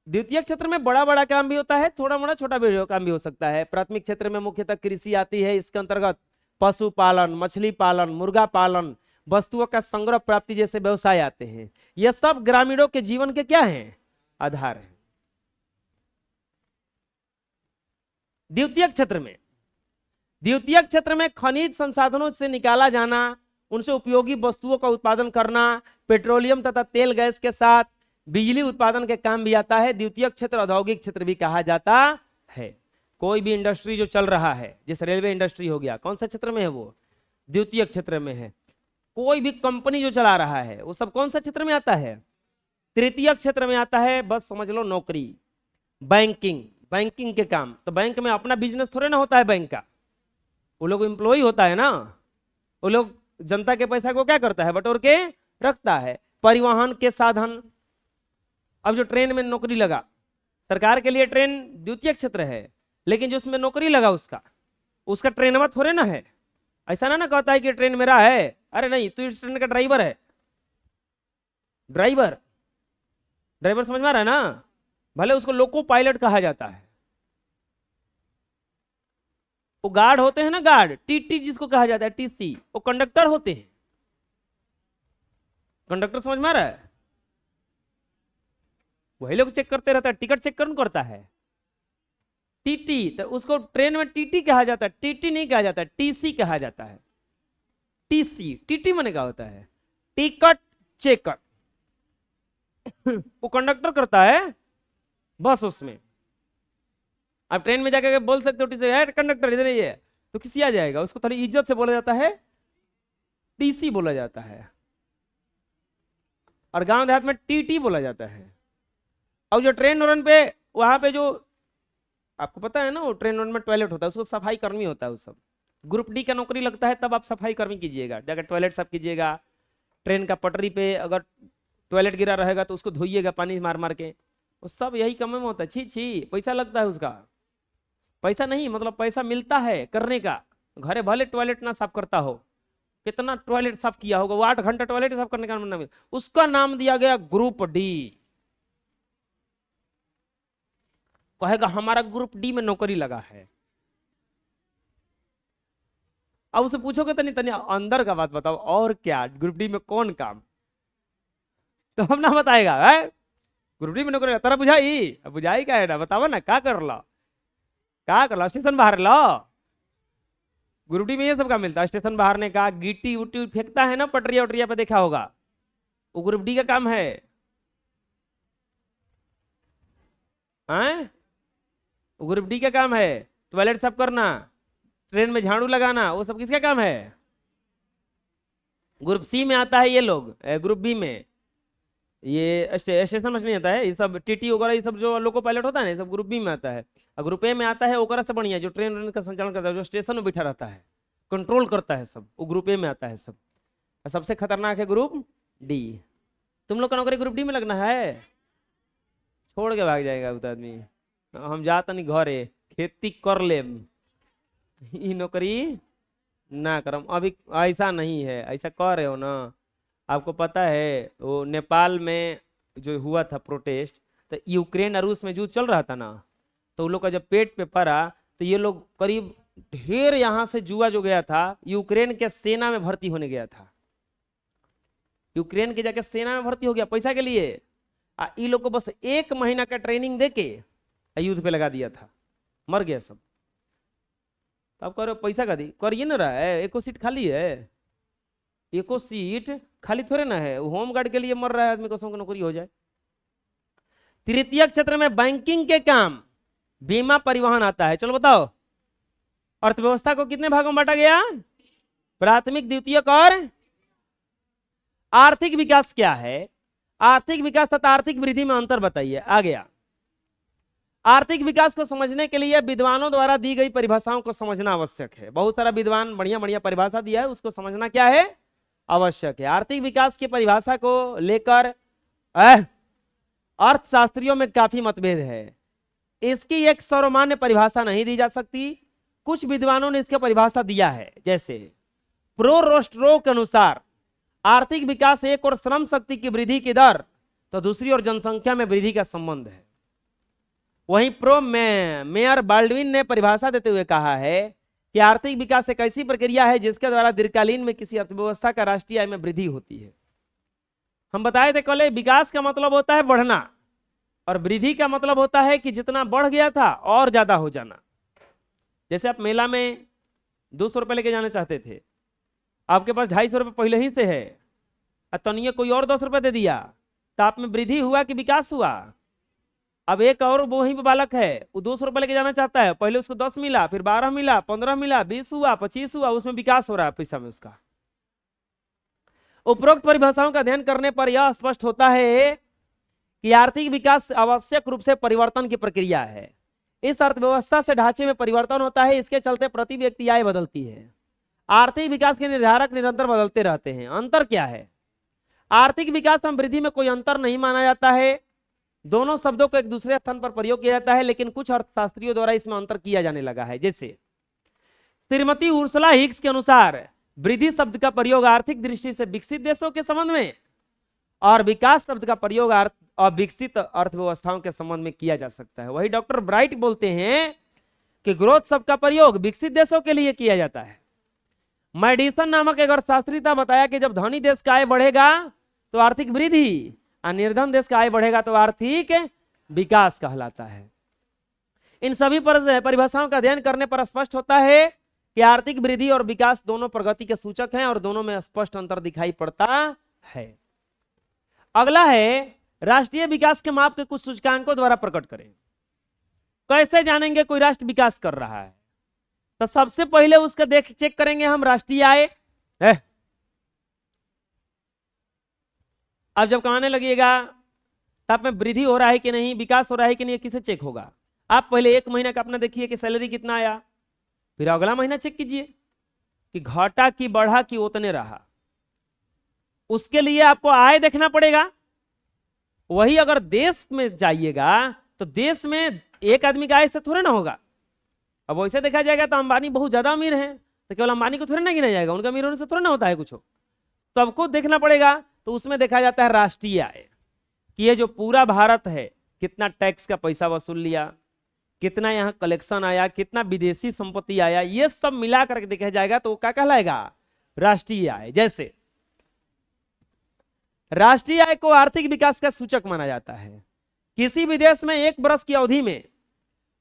द्वितीयक क्षेत्र में बड़ा बड़ा काम भी होता है, थोड़ा मोड़ा छोटा काम भी हो सकता है। प्राथमिक क्षेत्र में मुख्यतः कृषि आती है, इसके अंतर्गत पशुपालन, मछली पालन, मुर्गा पालन, वस्तुओं का संग्रह प्राप्ति जैसे व्यवसाय आते हैं। यह सब ग्रामीणों के जीवन के क्या हैं, आधार है। द्वितीयक क्षेत्र में, द्वितीयक क्षेत्र में खनिज संसाधनों से निकाला जाना, उनसे उपयोगी वस्तुओं का उत्पादन करना, पेट्रोलियम तथा तेल गैस के साथ बिजली उत्पादन के काम भी आता है। द्वितीयक क्षेत्र औद्योगिक क्षेत्र भी कहा जाता है। कोई भी इंडस्ट्री जो चल रहा है, जैसे रेलवे इंडस्ट्री हो गया, कौन सा क्षेत्र में है, वो द्वितीयक क्षेत्र में है। कोई भी कंपनी जो चला रहा है वो सब कौन सा क्षेत्र में आता है, तृतीयक क्षेत्र में आता है। बस समझ लो, नौकरी, बैंकिंग, बैंकिंग के काम। तो बैंक में अपना बिजनेस थोड़े ना होता है बैंक का, वो लोग एम्प्लॉय होता है ना, वो लोग जनता के पैसा को क्या करता है, बटोर के रखता है। परिवहन के साधन, अब जो ट्रेन में नौकरी लगा, सरकार के लिए ट्रेन द्वितीय क्षेत्र है, लेकिन जो उसमें नौकरी लगा उसका उसका ट्रेनवा थोड़े ना है। ऐसा ना कहता है कि ट्रेन मेरा है, अरे नहीं, तू इस ट्रेन का ड्राइवर है। ड्राइवर ड्राइवर समझ में आ रहा है ना, भले उसको लोको पायलट कहा जाता है। वो गार्ड होते हैं ना, गार्ड, टीटी जिसको कहा जाता है, टीसी, वो कंडक्टर होते हैं। कंडक्टर समझ में आ रहा है, वही लोग चेक करते रहता है। टिकट चेक कौन करता है, टीटी। तो उसको ट्रेन में टीटी कहा जाता है, टीटी नहीं कहा जाता, टीसी कहा जाता है। टीसी, टीटी माने क्या होता है, टिकट चेकर। वो कंडक्टर करता है बस उसमें। आप ट्रेन में जाकर बोल सकते हो टीसी, है कंडक्टर इधर ही है, तो किसी आ जाएगा, उसको थोड़ी इज्जत से बोला जाता है, टीसी बोला जाता है। और गांव देहात में टीटी बोला जाता है। और जो ट्रेन रन पे, वहां पे जो आपको पता है ना, वो ट्रेन रन में टॉयलेट होता है, उसको सफाई कर्मी होता है। वो सब ग्रुप डी का नौकरी लगता है, तब आप सफाई कर्मी कीजिएगा, जाकर टॉयलेट साफ कीजिएगा। ट्रेन का पटरी पे अगर टॉयलेट गिरा रहेगा तो उसको धोइएगा पानी मार मार के। वो सब यही काम में होता है। छी छी, पैसा लगता है उसका, पैसा नहीं, मतलब पैसा मिलता है करने का। घरे भले टॉयलेट ना साफ करता हो, कितना टॉयलेट साफ किया होगा, वो 8 घंटा टॉयलेट साफ करने का नाम, उसका नाम दिया गया ग्रुप डी। कहेगा हमारा ग्रुप डी में नौकरी लगा है। अब उसे पूछोगे तनी तनी अंदर का बात बताओ, और क्या ग्रुप डी में कौन काम, तो हम ना बताएगा है? ग्रुप डी में नौकरी लगा, तेरा बुझाई, बुझाई क्या है ना, बतावा ना, क्या कर लो, क्या कर लो, स्टेशन बाहर लो। ग्रुप डी में ये सब काम मिलता है, स्टेशन बाहर ने कहा, गिट्टी उट्टी फेंकता है ना पटरिया उटरिया पे, देखा होगा, वो ग्रुप डी का काम है। वो ग्रुप डी का काम है। टॉयलेट साफ करना, ट्रेन में झाड़ू लगाना, वो सब किसका काम है? ग्रुप सी में आता है ये लोग, ग्रुप बी में ये स्टेशन मास्टर नहीं आता है, ये सब टीटी वगैरह, ये सब जो लोको पायलट होता है ना, ये सब ग्रुप बी में आता है। और ग्रुप ए में आता है ओकरा से बढ़िया, जो ट्रेन का संचालन करता है, जो स्टेशन में बैठा रहता है, कंट्रोल करता है सब, वो ग्रुप ए में आता है सब। और सबसे खतरनाक है ग्रुप डी। तुम लोग का नौकरी ग्रुप डी में लगना है, छोड़ के भाग जाएगा उतना आदमी। हम जाता नहीं घरे, खेती कर ले, ये नौकरी ना करम। अभी ऐसा नहीं है, ऐसा कर रहे हो ना। आपको पता है वो नेपाल में जो हुआ था प्रोटेस्ट, तो यूक्रेन और रूस में युद्ध चल रहा था ना, तो उन लोग का जब पेट पे पड़ा, तो ये लोग करीब ढेर यहाँ से जुआ जो गया था, यूक्रेन के सेना में भर्ती होने गया था। यूक्रेन के जाके सेना में भर्ती हो गया पैसा के लिए। ये लोग को बस 1 महीना का ट्रेनिंग देके युद्ध पे लगा दिया था, मर गया सब। तो आप कह रहे हो पैसा का दी, करिए ना रहा है, एको सीट खाली है, एको सीट खाली थोड़े ना है, होम गार्ड के लिए मर रहा है आदमी, कसम की नौकरी हो जाए। तृतीय क्षेत्र में बैंकिंग के काम, बीमा, परिवहन आता है। चलो बताओ, अर्थव्यवस्था को कितने भागों में बांटा गया? प्राथमिक, द्वितीयक और आर्थिक विकास क्या है? आर्थिक विकास तथा आर्थिक वृद्धि में अंतर बताइए। आ गया। आर्थिक विकास को समझने के लिए विद्वानों द्वारा दी गई परिभाषाओं को समझना आवश्यक है। बहुत सारा विद्वान बढ़िया बढ़िया परिभाषा दिया है, उसको समझना क्या है? आवश्यक है। आर्थिक विकास की परिभाषा को लेकर अर्थशास्त्रियों में काफी मतभेद है। इसकी एक सर्वमान्य परिभाषा नहीं दी जा सकती। कुछ विद्वानों ने इसकी परिभाषा दिया है, जैसे प्रो रोस्ट्रो के अनुसार आर्थिक विकास एक और श्रम शक्ति की वृद्धि की दर, तो दूसरी ओर जनसंख्या में वृद्धि का संबंध है। वहीं प्रो मेयर बाल्डविन ने परिभाषा देते हुए कहा है कि आर्थिक विकास एक ऐसी प्रक्रिया है जिसके द्वारा दीर्घकालीन में किसी अर्थव्यवस्था का राष्ट्रीय आय में वृद्धि होती है। हम बताए थे कल, विकास का मतलब होता है बढ़ना, और वृद्धि का मतलब होता है कि जितना बढ़ गया था और ज्यादा हो जाना। जैसे आप मेला में 200 रुपए लेके जाना चाहते थे, आपके पास 250 रुपए पहले ही से है, और तनिए कोई और 10 रुपए दे दिया, तो आप में वृद्धि हुआ कि विकास हुआ? अब एक और वही बालक है, वो 200 रुपए लेके जाना चाहता है, पहले उसको 10 मिला, फिर 12 मिला, 15 मिला, 20 हुआ, 25 हुआ, उसमें विकास हो रहा है पैसा में उसका। उपरोक्त परिभाषाओं का अध्ययन करने पर यह स्पष्ट होता है कि आर्थिक विकास आवश्यक रूप से परिवर्तन की प्रक्रिया है। इस अर्थव्यवस्था से ढांचे में परिवर्तन होता है, इसके चलते प्रति व्यक्ति आय बदलती है। आर्थिक विकास के निर्धारक निरंतर बदलते रहते हैं। अंतर क्या है? आर्थिक विकास एवं वृद्धि में कोई अंतर नहीं माना जाता है, दोनों शब्दों को एक दूसरे स्थान पर प्रयोग किया जाता है, लेकिन कुछ अर्थशास्त्रियों द्वारा इसमें अंतर किया जाने लगा है। जैसे श्रीमती उर्सुला हिक्स के अनुसार वृद्धि शब्द का प्रयोग आर्थिक दृष्टि से विकसित देशों के संबंध में और विकास शब्द का प्रयोग अविकसित अर्थव्यवस्थाओं के संबंध में किया जा सकता है। वही डॉक्टर ब्राइट बोलते हैं कि ग्रोथ शब्द का प्रयोग विकसित देशों के लिए किया जाता है। मैडिसन नामक एक अर्थशास्त्री था, बताया कि जब धनी देश का आय बढ़ेगा तो आर्थिक वृद्धि और निर्धन देश का आय बढ़ेगा तो आर्थिक विकास कहलाता है। इन सभी परिभाषाओं का अध्ययन करने पर स्पष्ट होता है कि आर्थिक वृद्धि और विकास दोनों प्रगति के सूचक हैं और दोनों में स्पष्ट अंतर दिखाई पड़ता है। अगला है राष्ट्रीय विकास के माप के कुछ सूचकांकों द्वारा प्रकट करें। कैसे जानेंगे कोई राष्ट्र विकास कर रहा है? तो सबसे पहले उसका चेक करेंगे हम राष्ट्रीय आय है। अब जब कमाने लगिएगा तब में वृद्धि हो रहा है कि नहीं, विकास हो रहा है कि नहीं, किसे चेक होगा? आप पहले एक महीना का अपना देखिए कि सैलरी कितना आया, फिर अगला महीना चेक कीजिए कि घटा की बढ़ा कि उतने रहा। उसके लिए आपको आय देखना पड़ेगा। वही अगर देश में जाइएगा तो देश में एक आदमी का आय से थोड़े ना होगा। अब वैसे देखा जाएगा तो अंबानी बहुत ज्यादा अमीर है तो केवल अंबानी को थोड़े ना गिना जाएगा, उनका अमीर होने से थोड़े ना होता है कुछ। सबको देखना पड़ेगा। तो उसमें देखा जाता है राष्ट्रीय आय कि ये जो पूरा भारत है कितना टैक्स का पैसा वसूल लिया, कितना यहाँ कलेक्शन आया, कितना विदेशी संपत्ति आया, ये सब मिला करके देखा जाएगा तो क्या कहलाएगा? राष्ट्रीय आय। जैसे राष्ट्रीय आय को आर्थिक विकास का सूचक माना जाता है। किसी भी देश में एक वर्ष की अवधि में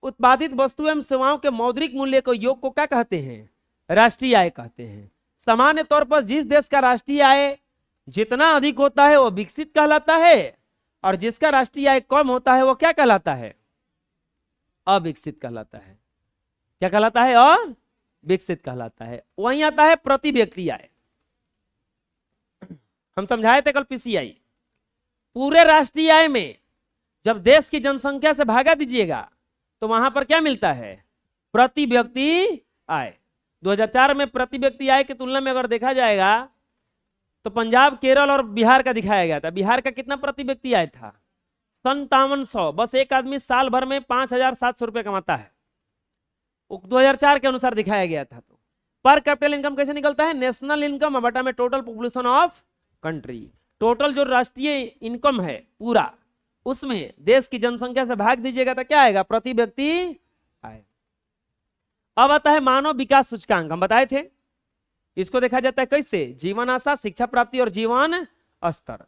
उत्पादित वस्तु एवं सेवाओं के मौद्रिक मूल्य को योग को क्या कहते हैं? राष्ट्रीय आय कहते हैं। सामान्य तौर पर जिस देश का राष्ट्रीय आय जितना अधिक होता है वो विकसित कहलाता है और जिसका राष्ट्रीय आय कम होता है वो क्या कहलाता है? अविकसित कहलाता है। क्या कहलाता है? अविकसित कहलाता है। वहीं आता है प्रति व्यक्ति आय। हम समझाए थे कल पीसीआई। पूरे राष्ट्रीय आय में जब देश की जनसंख्या से भागा दीजिएगा तो वहां पर क्या मिलता है? प्रति व्यक्ति आय। 2004 में प्रति व्यक्ति आय की तुलना में अगर देखा जाएगा तो पंजाब, केरल और बिहार का दिखाया गया था। बिहार का कितना प्रति व्यक्ति आय था? 5700। बस एक आदमी साल भर में 5700 रुपये कमाता है। 2004 के अनुसार दिखाया गया था। तो पर कैपिटल इनकम कैसे निकलता है? नेशनल इनकम बटा में total population of country. Total जो राष्ट्रीय इनकम है पूरा, उसमें देश की जनसंख्या से भाग दीजिएगा तो क्या आएगा? प्रति व्यक्ति आय। अब आता है मानव विकास सूचकांक। हम बताए थे इसको देखा जाता है कैसे? जीवन आशा, शिक्षा प्राप्ति और जीवन स्तर।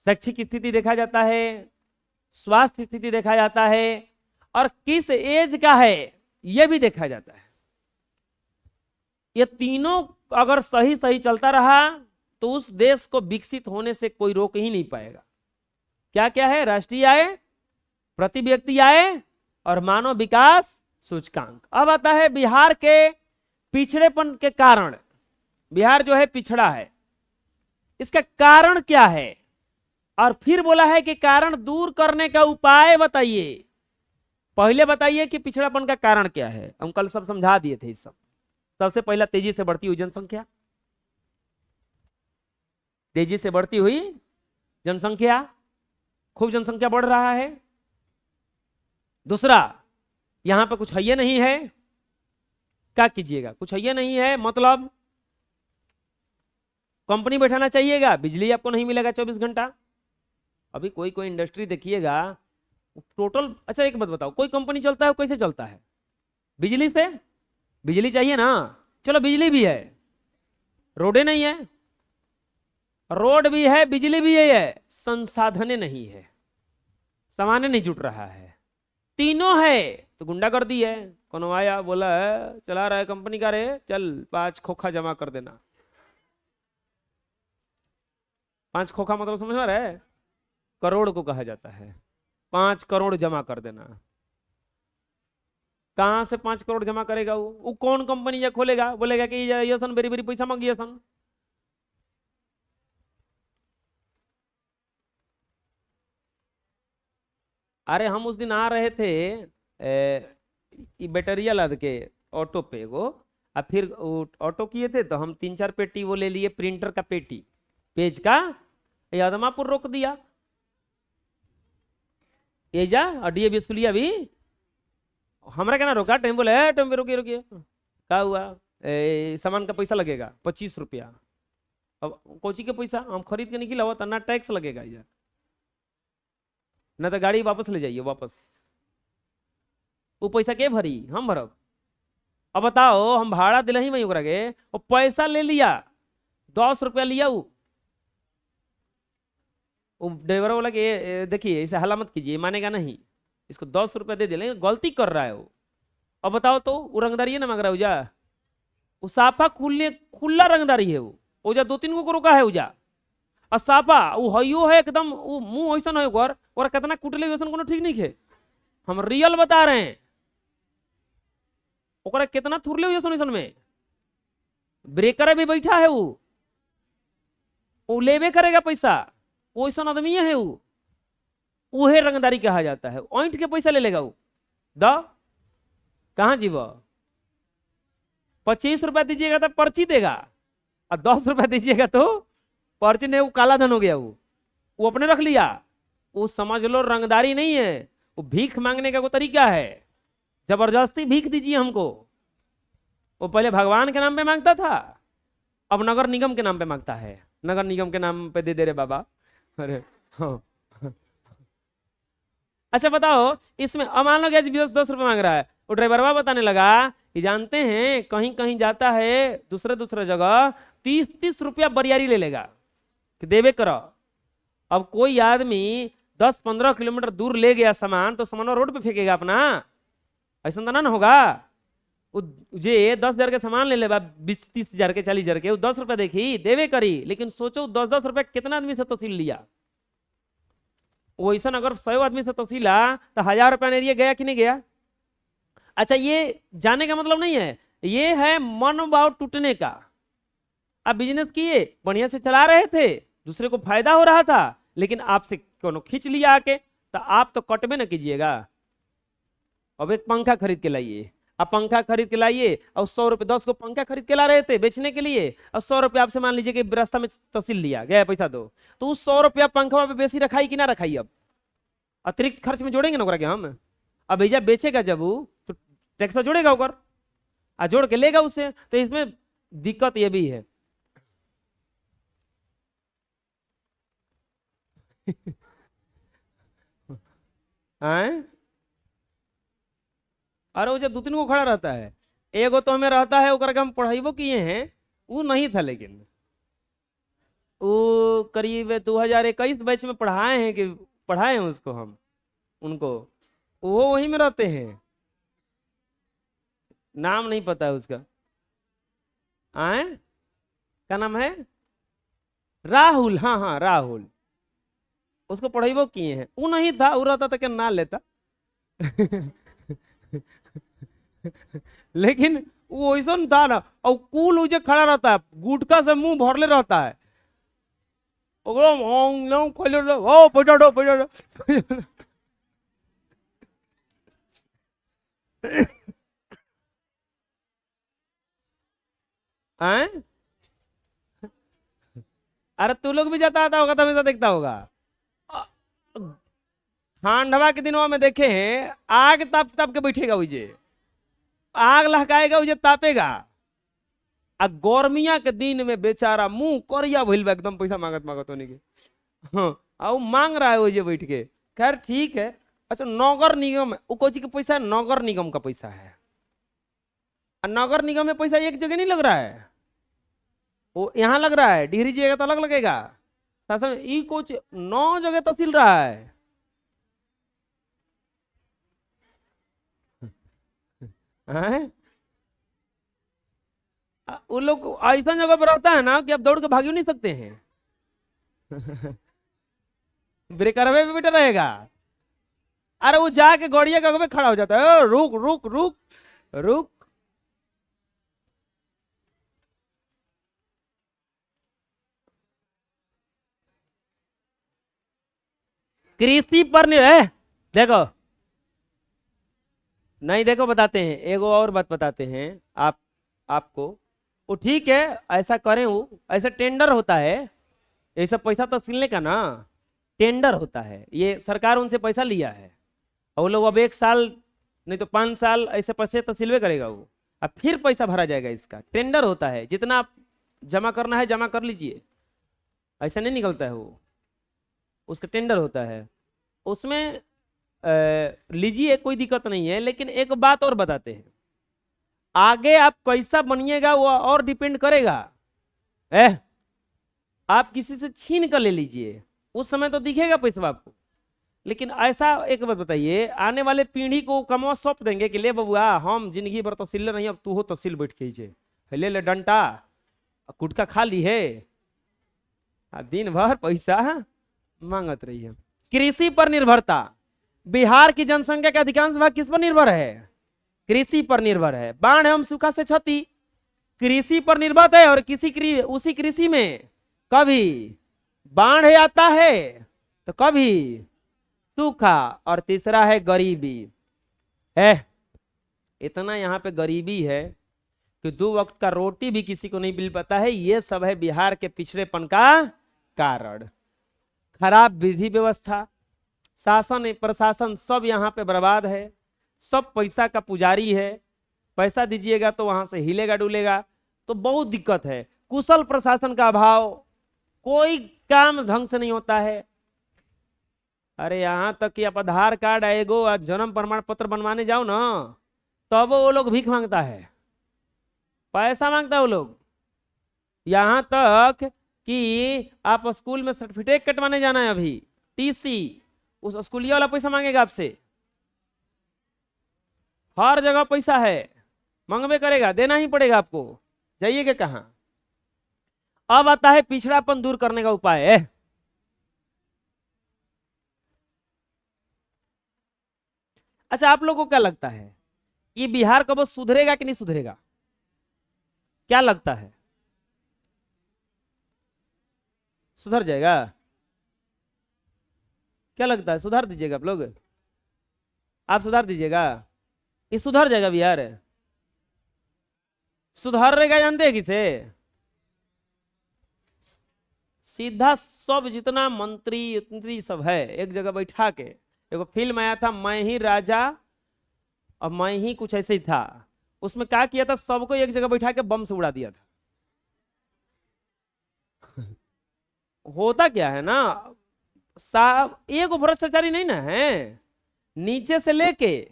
शैक्षिक स्थिति देखा जाता है, स्वास्थ्य स्थिति देखा जाता है और किस एज का है यह भी देखा जाता है। ये तीनों अगर सही सही चलता रहा तो उस देश को विकसित होने से कोई रोक ही नहीं पाएगा। क्या क्या है? राष्ट्रीय आय, प्रति व्यक्ति आय और मानव विकास सूचकांक। अब आता है बिहार के पिछड़ेपन के कारण। बिहार जो है पिछड़ा है, इसका कारण क्या है? और फिर बोला है कि कारण दूर करने का उपाय बताइए। पहले बताइए कि पिछड़ापन का कारण क्या है। हम कल सब समझा दिए थे। इस सब सबसे पहला तेजी से बढ़ती हुई जनसंख्या। तेजी से बढ़ती हुई जनसंख्या, खूब जनसंख्या बढ़ रहा है। दूसरा, यहां पे कुछ है ये नहीं है। क्या कीजिएगा? कुछ है ये नहीं है मतलब कंपनी बैठाना चाहिएगा, बिजली आपको नहीं मिलेगा 24 घंटा। अभी कोई कोई इंडस्ट्री देखिएगा टोटल। अच्छा एक बात बताओ, कोई कंपनी चलता है कैसे चलता है? बिजली से। बिजली चाहिए ना, चलो बिजली भी है, रोडे नहीं है, रोड भी है, बिजली भी है, संसाधने नहीं है, सामान्य नहीं जुट रहा है। तीनों है तो गुंडागर्दी है। कोनो आया बोला है चला रहा है कंपनी का, रे चल 5 खोखा जमा कर देना। 5 खोखा मतलब समझ में आ रहा है? करोड़ को कहा जाता है। 5 करोड़ जमा कर देना। कहां से 5 करोड़ जमा करेगा? वो कौन कंपनी या खोलेगा? बोलेगा कि ये सन बेरी बेरी पैसा मांगिए सन। अरे हम उस दिन आ रहे थे ई बैटरिया लाद के ऑटो पे एगो, आ फिर ऑटो किए थे तो हम 3-4 पेटी वो ले लिए, प्रिंटर का पेटी पेज का, यादमापुर रोक दिया। ये जा और डीएवी स्कूलिया भी हमारा क्या ना रोका, टेम्पो बोले टेम्पो रुकिए रुकिए, क्या हुआ, सामान का पैसा लगेगा 25 रुपया। अब कोची के पैसा हम खरीद के निकला हुआ तो ना टैक्स लगेगा यार, ना तो गाड़ी वापस ले जाइए वापस, वो पैसा के भरी, हम भरब। अब बताओ हम भाड़ा दिल ही वही ओकरा के, वो पैसा ले लिया 10 रुपया लिया, वो ड्राइवर बोला कि देखिए इसे हल्ला मत कीजिए, मानेगा नहीं, इसको 10 रुपया दे दे, लेकिन गलती कर रहा है वो। अब बताओ तो वो रंगदारी है ना मांग रहा है उजा, वो साफा खुला रंगदारी है वो, ओजा 2-3 को रोका है उजा, और साफा वो हइयो है एकदम, वो मुंह ऐसा है ओकर, और कितना कुटले वैसन कोनो ठीक नहीं है, हम रियल बता रहे हैं। ओकरा कितना थुरले वैसन वैसन में ब्रेकर भी बैठा है, वो लेवे करेगा पैसा, वो ऐसा आदमी है वो, उहे रंगदारी कहा जाता है। ओंठ के पैसा ले लेगा वो, द कहाँ जीव, 25 रुपया दीजिएगा तो पर्ची देगा, और 10 रुपया दीजिएगा तो पर्ची नहीं, वो काला धन हो गया, वो अपने रख लिया। वो समझ लो रंगदारी नहीं है, वो भीख मांगने का वो तरीका है, जबरदस्ती भीख दीजिए हमको। वो पहले भगवान के नाम पे मांगता था, अब नगर निगम के नाम पे मांगता है, नगर निगम के नाम पे दे दे रे बाबा। अरे हाँ। अच्छा बताओ इसमें, अब मान लो 10 रुपये मांग रहा है, वो ड्राइवर बताने लगा कि जानते हैं कहीं कहीं जाता है दूसरे दूसरे जगह 30-30 रुपया बरियारी ले लेगा कि देवे करो। अब कोई आदमी 10-15 किलोमीटर दूर ले गया सामान, तो सामान रोड पे फेंकेगा अपना, ऐसा तो ना होगा। वो जे 10,000 के सामान ले ले 20-30 हजार के 40 हजार के, वो 10 रुपया देखी देवे करी, लेकिन सोचो 10-10 रुपया कितना आदमी से तहसील लिया। वो ऐसा अगर 100 आदमी से तहसीला तो 1000 रुपया एरिया गया कि नहीं गया। अच्छा ये जाने का मतलब नहीं है, ये है मन भाव टूटने का। आप बिजनेस किए बढ़िया से चला रहे थे, दूसरे को फायदा हो रहा था, लेकिन आपसे कोनो खींच लिया आके, तो आप तो कटबे ना कीजिएगा। अब एक पंखा खरीद के लाइए, आप पंखा खरीद के लाइए और 100 रुपये 10 को पंखा खरीद के ला रहे थे बेचने के लिए, और 100 रुपये आपसे मान लीजिए कि रास्ता में तहसील लिया गया पैसा दो, तो उस 100 रुपया पंखा पे बेसी रखाई कि ना रखाई, अब अतिरिक्त खर्च में जोड़ेंगे ना ओकरा के हम। अब भैया बेचेगा जब वो तो टैक्स तो जोड़ेगा ओकर, आ जोड़ के लेगा उससे, तो इसमें दिक्कत ये भी है। आए? अरे वो जो 2-3 को खड़ा रहता है, एगो तो हमें रहता है ओकरा के हम पढ़ाइबो किए हैं, वो नहीं था, लेकिन वो करीब 2021 बैच में पढ़ाए हैं, कि पढ़ाए हैं उसको हम उनको, वो वहीं में रहते हैं, नाम नहीं पता है उसका। आए? क्या नाम है? राहुल, हाँ हाँ राहुल, उसको पढ़ाइबो किए हैं। वो नहीं था, वो रहता था क्या ना लेता। लेकिन वो ऐसा था ना, और कूल उजे खड़ा रहता है, गुटखा से मुंह भरले रहता है, ओ पटाटो पटाटो। हैं? अरे तू लोग भी जाता आता होगा तो हमेशा देखता होगा। ठंडवा के दिनों में देखे हैं, आग ताप ताप के बैठेगा उजे, आग लहकाएगा उजे तापेगा, आ गर्मिया के दिन में बेचारा मुंह करिया भइल बा एकदम, पैसा मांगत मांगत होने के। हाँ, आ वो मांग रहा है उजे बैठ के। खैर ठीक है। अच्छा नगर निगम, वो कोची का पैसा, नगर निगम का पैसा है, नगर निगम में पैसा एक जगह नहीं लग रहा है, वो यहाँ लग रहा है, डिहरी जाएगा तो अलग लगेगा, शासन ई कुछ 9 जगह तहसील रहा है। हैं? वो लोग ऐसा जगह पर रहता है ना कि आप दौड़ के भाग ही नहीं सकते हैं। ब्रेकरवे पे बैठा रहेगा, अरे वो जाके गौड़िया के आगे में खड़ा हो जाता है, रुक रुक रुक रुक। कृषि पर देखो नहीं देखो बताते हैं, एगो और बात बताते हैं आपको। वो ठीक है, ऐसा करें, वो ऐसा टेंडर होता है, ये सब पैसा तहसीलने का ना टेंडर होता है, ये सरकार उनसे पैसा लिया है, और वो लोग अब 1 साल नहीं तो 5 साल ऐसे पैसे तहसीलवे करेगा वो, अब फिर पैसा भरा जाएगा। इसका टेंडर होता है, जितना आप जमा करना है जमा कर लीजिए, ऐसा नहीं निकलता है वो, उसका टेंडर होता है, उसमें लीजिए, कोई दिक्कत नहीं है। लेकिन एक बात और बताते हैं, आगे आप कैसा बनिएगा वो और डिपेंड करेगा। आप किसी से छीन कर ले लीजिए, उस समय तो दिखेगा पैसा आपको, लेकिन ऐसा एक बात बताइए, आने वाले पीढ़ी को कमवा सौंप देंगे कि ले बबुआ हम जिंदगी भर तहसील नहीं, अब तू हो तहसील बैठ के ले ले डंटा कुटका खा ली है, दिन भर पैसा मांगत रही है। कृषि पर निर्भरता, बिहार की जनसंख्या का अधिकांश भाग किस पर निर्भर है? कृषि पर निर्भर है। बाढ़ एवं सूखा से क्षति कृषि पर निर्भर है, और उसी कृषि में कभी बाढ़ आता है तो कभी सूखा, और तीसरा है गरीबी। है इतना यहाँ पे गरीबी है कि 2 वक्त का रोटी भी किसी को नहीं मिल पाता है। ये सब है बिहार के पिछड़ेपन का कारण। खराब विधि व्यवस्था, शासन प्रशासन सब यहाँ पे बर्बाद है, सब पैसा का पुजारी है, पैसा दीजिएगा तो वहां से हिलेगा डुलेगा, तो बहुत दिक्कत है। कुशल प्रशासन का अभाव, कोई काम ढंग से नहीं होता है। अरे यहाँ तक कि आप आधार कार्ड आएगो और जन्म प्रमाण पत्र बनवाने जाओ ना, तब वो लोग भीख मांगता है, पैसा मांगता है वो लोग। यहाँ तक कि आप स्कूल में सर्टिफिकेट कटवाने जाना है, अभी टीसी, उस स्कूलिया वाला पैसा मांगेगा आपसे। हर जगह पैसा है, मांगबे करेगा, देना ही पड़ेगा आपको, जाइएगा कहाँ। अब आता है पिछड़ापन दूर करने का उपाय। अच्छा, आप लोगों को क्या लगता है ये बिहार कब सुधरेगा कि नहीं सुधरेगा? क्या लगता है, सुधर जाएगा? क्या लगता है, सुधार दीजिएगा आप लोग? आप सुधार दीजिएगा, ये सुधर जाएगा बिहार? सुधरेगा जानते हैं किसे? सीधा सब जितना मंत्री सब है एक जगह बैठा के, एगो फिल्म आया था मैं ही राजा और मैं ही कुछ ऐसे ही था, उसमें क्या किया था, सबको एक जगह बैठा के बम से उड़ा दिया था। होता क्या है ना, साहब एक भ्रष्टाचारी नहीं ना है, नीचे से लेके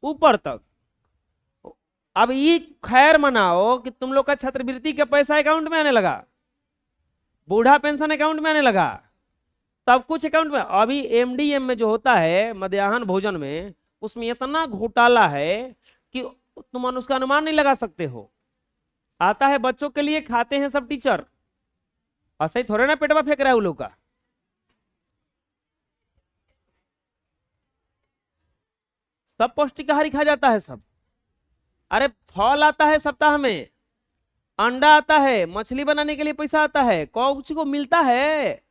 ऊपर तक। अब ये खैर मनाओ कि तुम लोग का छात्रवृत्ति का पैसा अकाउंट में आने लगा, बूढ़ा पेंशन अकाउंट में आने लगा, सब कुछ अकाउंट में। अभी एमडीएम में जो होता है मध्याह्न भोजन में, उसमें इतना घोटाला है कि तुम उसका अनुमान नहीं लगा सकते हो। आता है बच्चों के लिए, खाते हैं सब टीचर, ऐसा ही थोड़े ना पेटवा फेंक रहा है वो लोग का। सब पौष्टिक आहार खा जाता है सब। अरे फल आता है सप्ताह में, अंडा आता है, मछली बनाने के लिए पैसा आता है, कुछ को मिलता है।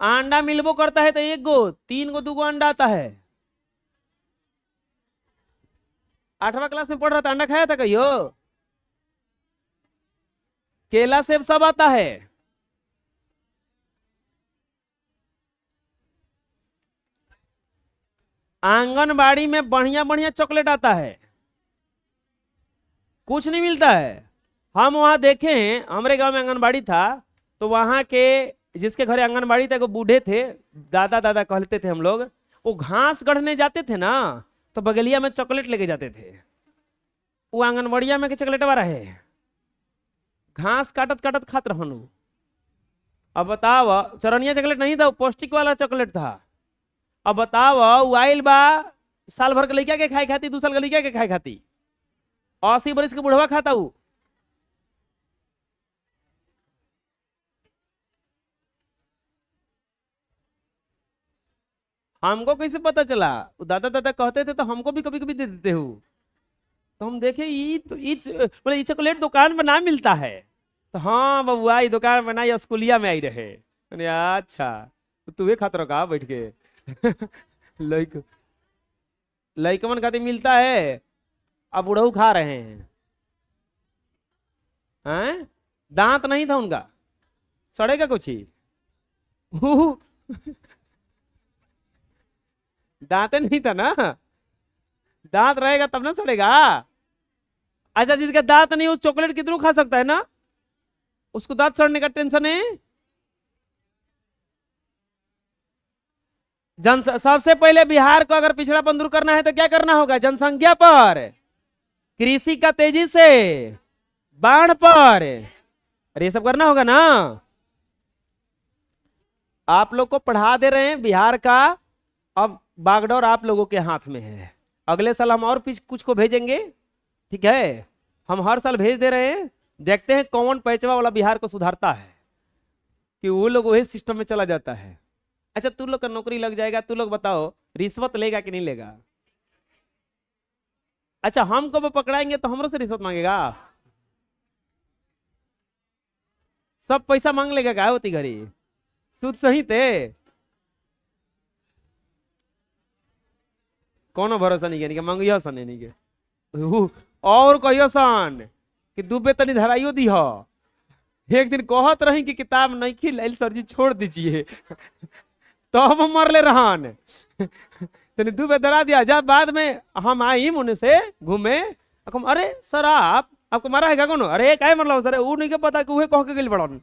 अंडा मिलबो करता है तो 1 गो 3 गो 2 गो अंडा आता है। 8वां क्लास में पढ़ रहा था, अंडा खाया था कहियो? केला सेब सब आता है। आंगनबाड़ी में बढ़िया बढ़िया चॉकलेट आता है, कुछ नहीं मिलता है। हम वहां देखे हैं, हमारे गांव में आंगनबाड़ी था, तो वहां के जिसके घरे आंगनबाड़ी था वो बूढ़े थे, दादा दादा कहते थे हम लोग, वो घास गढ़ने जाते थे ना, तो बगलिया में चॉकलेट लेके जाते थे। वो आंगनबाड़िया में के चॉकलेट वाला है, घास काटत काटत खात रहनु। अब बताओ, चरनिया चॉकलेट नहीं था, वो पौष्टिक वाला चॉकलेट था। अब बताओ, वो आइल बा साल भर के लड़का के खाए खाती, 2 साल के लड़का के खाए खाती, 80 बरिस के बुढ़वा खाता हूँ। हमको कैसे पता चला? वो दादा दादा कहते थे तो हमको भी कभी कभी दे देते हो, तो हम देखे ये तो बोले ये चॉकलेट दुकान में ना मिलता है, तो हाँ बबुआ ये दुकान बनाई स्कूलिया में आई रहे। अच्छा तो तू खाता रहो बैठ के लइक लइकमन खातिर मिलता है, अब बुढ़ऊ खा रहे हैं। दांत नहीं था उनका, सड़ेगा कुछ ही। दांत नहीं था ना, दांत रहेगा तब ना सड़ेगा। अच्छा, जिसका दांत नहीं उस चॉकलेट कितनों खा सकता है ना, उसको दांत सड़ने का टेंशन है। सबसे पहले बिहार को अगर पिछड़ापन दूर करना है तो क्या करना होगा? जनसंख्या पर, कृषि का तेजी से, बाढ़ पर, अरे ये सब करना होगा ना। आप लोग को पढ़ा दे रहे हैं बिहार का, अब बागडोर आप लोगों के हाथ में है। अगले साल हम और कुछ को भेजेंगे, ठीक है? हम हर साल भेज दे रहे हैं, देखते हैं कौन पैचवा वाला बिहार को सुधारता है, कि वो लोग वही सिस्टम में चला जाता है। अच्छा, तू लोग का नौकरी लग जाएगा, तू लोग बताओ रिश्वत लेगा कि नहीं लेगा? अच्छा, हम कब पकड़ाएंगे तो हमरो से रिश्वत मांगेगा? सब पैसा मांग लेगा क्या होती घड़ी? सूद सही थे, कोनो भरोसा नहीं के मांगियो सन नहीं के। और कहियो सन कि दुबे तनी धराइयो दी हो। एक दिन कहत रही कि किताब नहीं खिल सर जी छोड़ दीजिए, तो हम मर ले रहन। तनी दुबे धरा दिया। जब बाद में हम आई मुने से घूमे, अरे सर आपको मारा है क्या कोनो? अरे काय मरला सर, वो नहीं के पता कि उहे कह के गेल बड़न,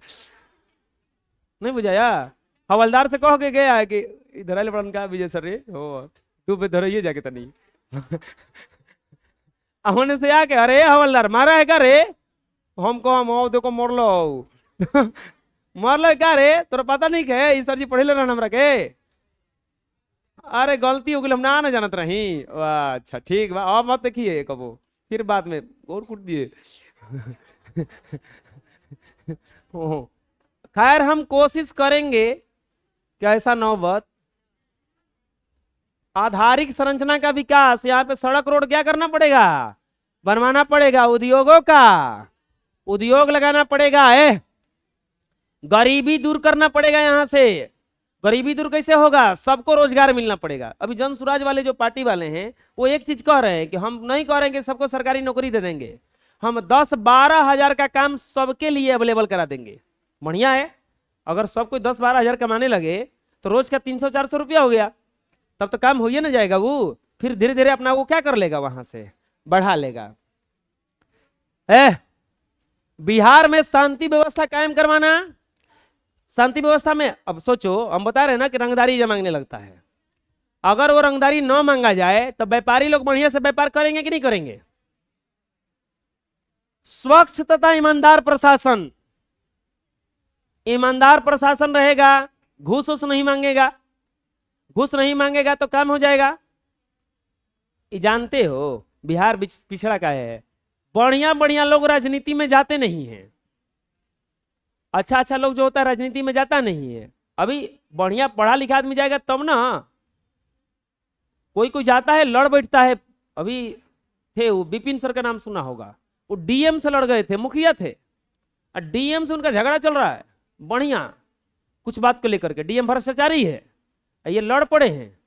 नहीं बुझाया? हवलदार से कह के गया है कि इधर आले बड़न का विजय सर रे हो, दुबे धराइए जाके तनी। होने से आके अरे हवलदार मारा है क्या रे? हम कहो देखो मरलो। मरलो क्या रे? तोरा पता नहीं के सर जी पढ़े ले हमरा के? अरे गलती हो गई, हम ना जानत रही। अच्छा ठीक बा, अब मत देखिए कबो, फिर बाद में और कुट दिए। खैर हम कोशिश करेंगे कि ऐसा नौबत। आधारिक संरचना का विकास, यहाँ पे सड़क रोड क्या करना पड़ेगा? बनवाना पड़ेगा। उद्योगों का उद्योग लगाना पड़ेगा। गरीबी दूर करना पड़ेगा। यहाँ से गरीबी दूर कैसे होगा? सबको रोजगार मिलना पड़ेगा। अभी जन सुराज वाले जो पार्टी वाले हैं वो एक चीज कह रहे हैं कि हम नहीं कह रहे हैं कि सबको सरकारी नौकरी दे देंगे, हम 10-12 हजार का काम सबके लिए अवेलेबल करा देंगे। बढ़िया है, अगर सब कोई 10-12 हजार कमाने लगे तो रोज का 300-400 रुपया हो गया, तब तो काम हो ही ना जाएगा। वो फिर धीरे धीरे अपना वो क्या कर लेगा, वहां से बढ़ा लेगा। बिहार में शांति व्यवस्था कायम करवाना। शांति व्यवस्था में अब सोचो, हम बता रहे हैं ना कि रंगदारी जब मांगने लगता है, अगर वो रंगदारी न मांगा जाए तो व्यापारी लोग बढ़िया से व्यापार करेंगे कि नहीं करेंगे? स्वच्छ तथा ईमानदार प्रशासन, ईमानदार प्रशासन रहेगा, घूस उस नहीं मांगेगा। घूस नहीं मांगेगा तो काम हो जाएगा। ये जानते हो बिहार पिछड़ा का है, बढ़िया बढ़िया लोग राजनीति में जाते नहीं हैं। अच्छा अच्छा लोग जो होता है राजनीति में जाता नहीं है। अभी बढ़िया पढ़ा लिखा आदमी जाएगा तब ना। कोई कोई जाता है, लड़ बैठता है। अभी थे वो विपिन सर का नाम सुना होगा, वो डीएम से लड़ गए थे, मुखिया थे, और डीएम से उनका झगड़ा चल रहा है बढ़िया कुछ बात को लेकर के। डीएम भ्रष्टाचारी है, ये लड़ पड़े हैं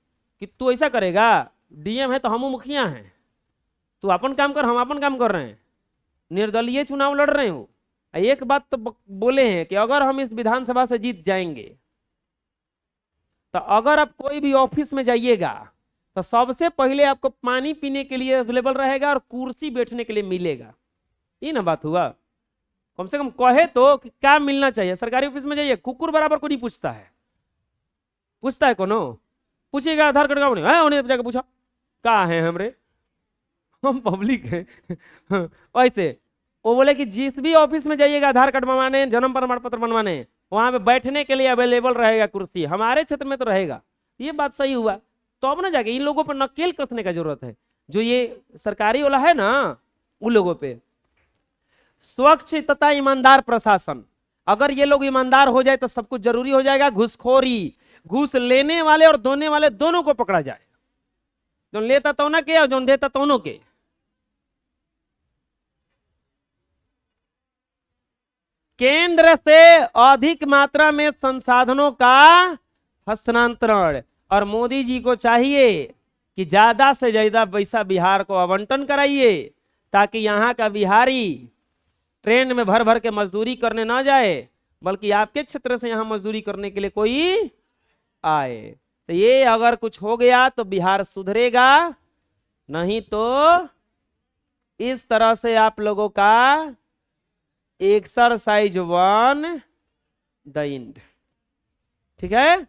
कि तू ऐसा करेगा, डीएम है तो हम मुखिया हैं, तू अपन काम कर, हम अपन काम कर रहे हैं, निर्दलीय चुनाव लड़ रहे हो। एक बात तो बोले हैं कि अगर हम इस विधानसभा से जीत जाएंगे तो अगर आप कोई भी ऑफिस में जाइएगा तो सबसे पहले आपको पानी पीने के लिए अवेलेबल रहेगा और कुर्सी बैठने के लिए मिलेगा। ये ना बात हुआ। कम से कम कहे तो कि क्या मिलना चाहिए। सरकारी ऑफिस में जाइए, कुकुर बराबर को नहीं पूछता है। पूछता है कोनो? पूछिएगा आधार कार्ड का है, उन्हें जाकर पूछा कहाँ है हमरे, हम पब्लिक है। ऐसे वो बोले कि जिस भी ऑफिस में जाइएगा आधार कार्ड बनवाने, जन्म प्रमाण पत्र बनवाने, वहां पे बैठने के लिए अवेलेबल रहेगा कुर्सी। हमारे क्षेत्र में तो रहेगा। ये बात सही हुआ। तो अब ना जाके इन लोगों पर नकेल कसने का जरूरत है, जो ये सरकारी वाला है ना, उन लोगों पे। स्वच्छ तथा ईमानदार प्रशासन, अगर ये लोग ईमानदार हो जाए तो सब कुछ जरूरी हो जाएगा। घूसखोरी, घूस लेने वाले और देने वाले दोनों को पकड़ा जाए, जो लेता तो ना के और जो देता दोनों के। केंद्र से अधिक मात्रा में संसाधनों का हस्तांतरण, और मोदी जी को चाहिए कि ज्यादा से ज्यादा पैसा बिहार को आवंटन कराइए, ताकि यहाँ का बिहारी ट्रेन में भर भर के मजदूरी करने ना जाए, बल्कि आपके क्षेत्र से यहाँ मजदूरी करने के लिए कोई आए। तो ये अगर कुछ हो गया तो बिहार सुधरेगा, नहीं तो इस तरह से आप लोगों का एक्सरसाइज 1 द एंड। ठीक है।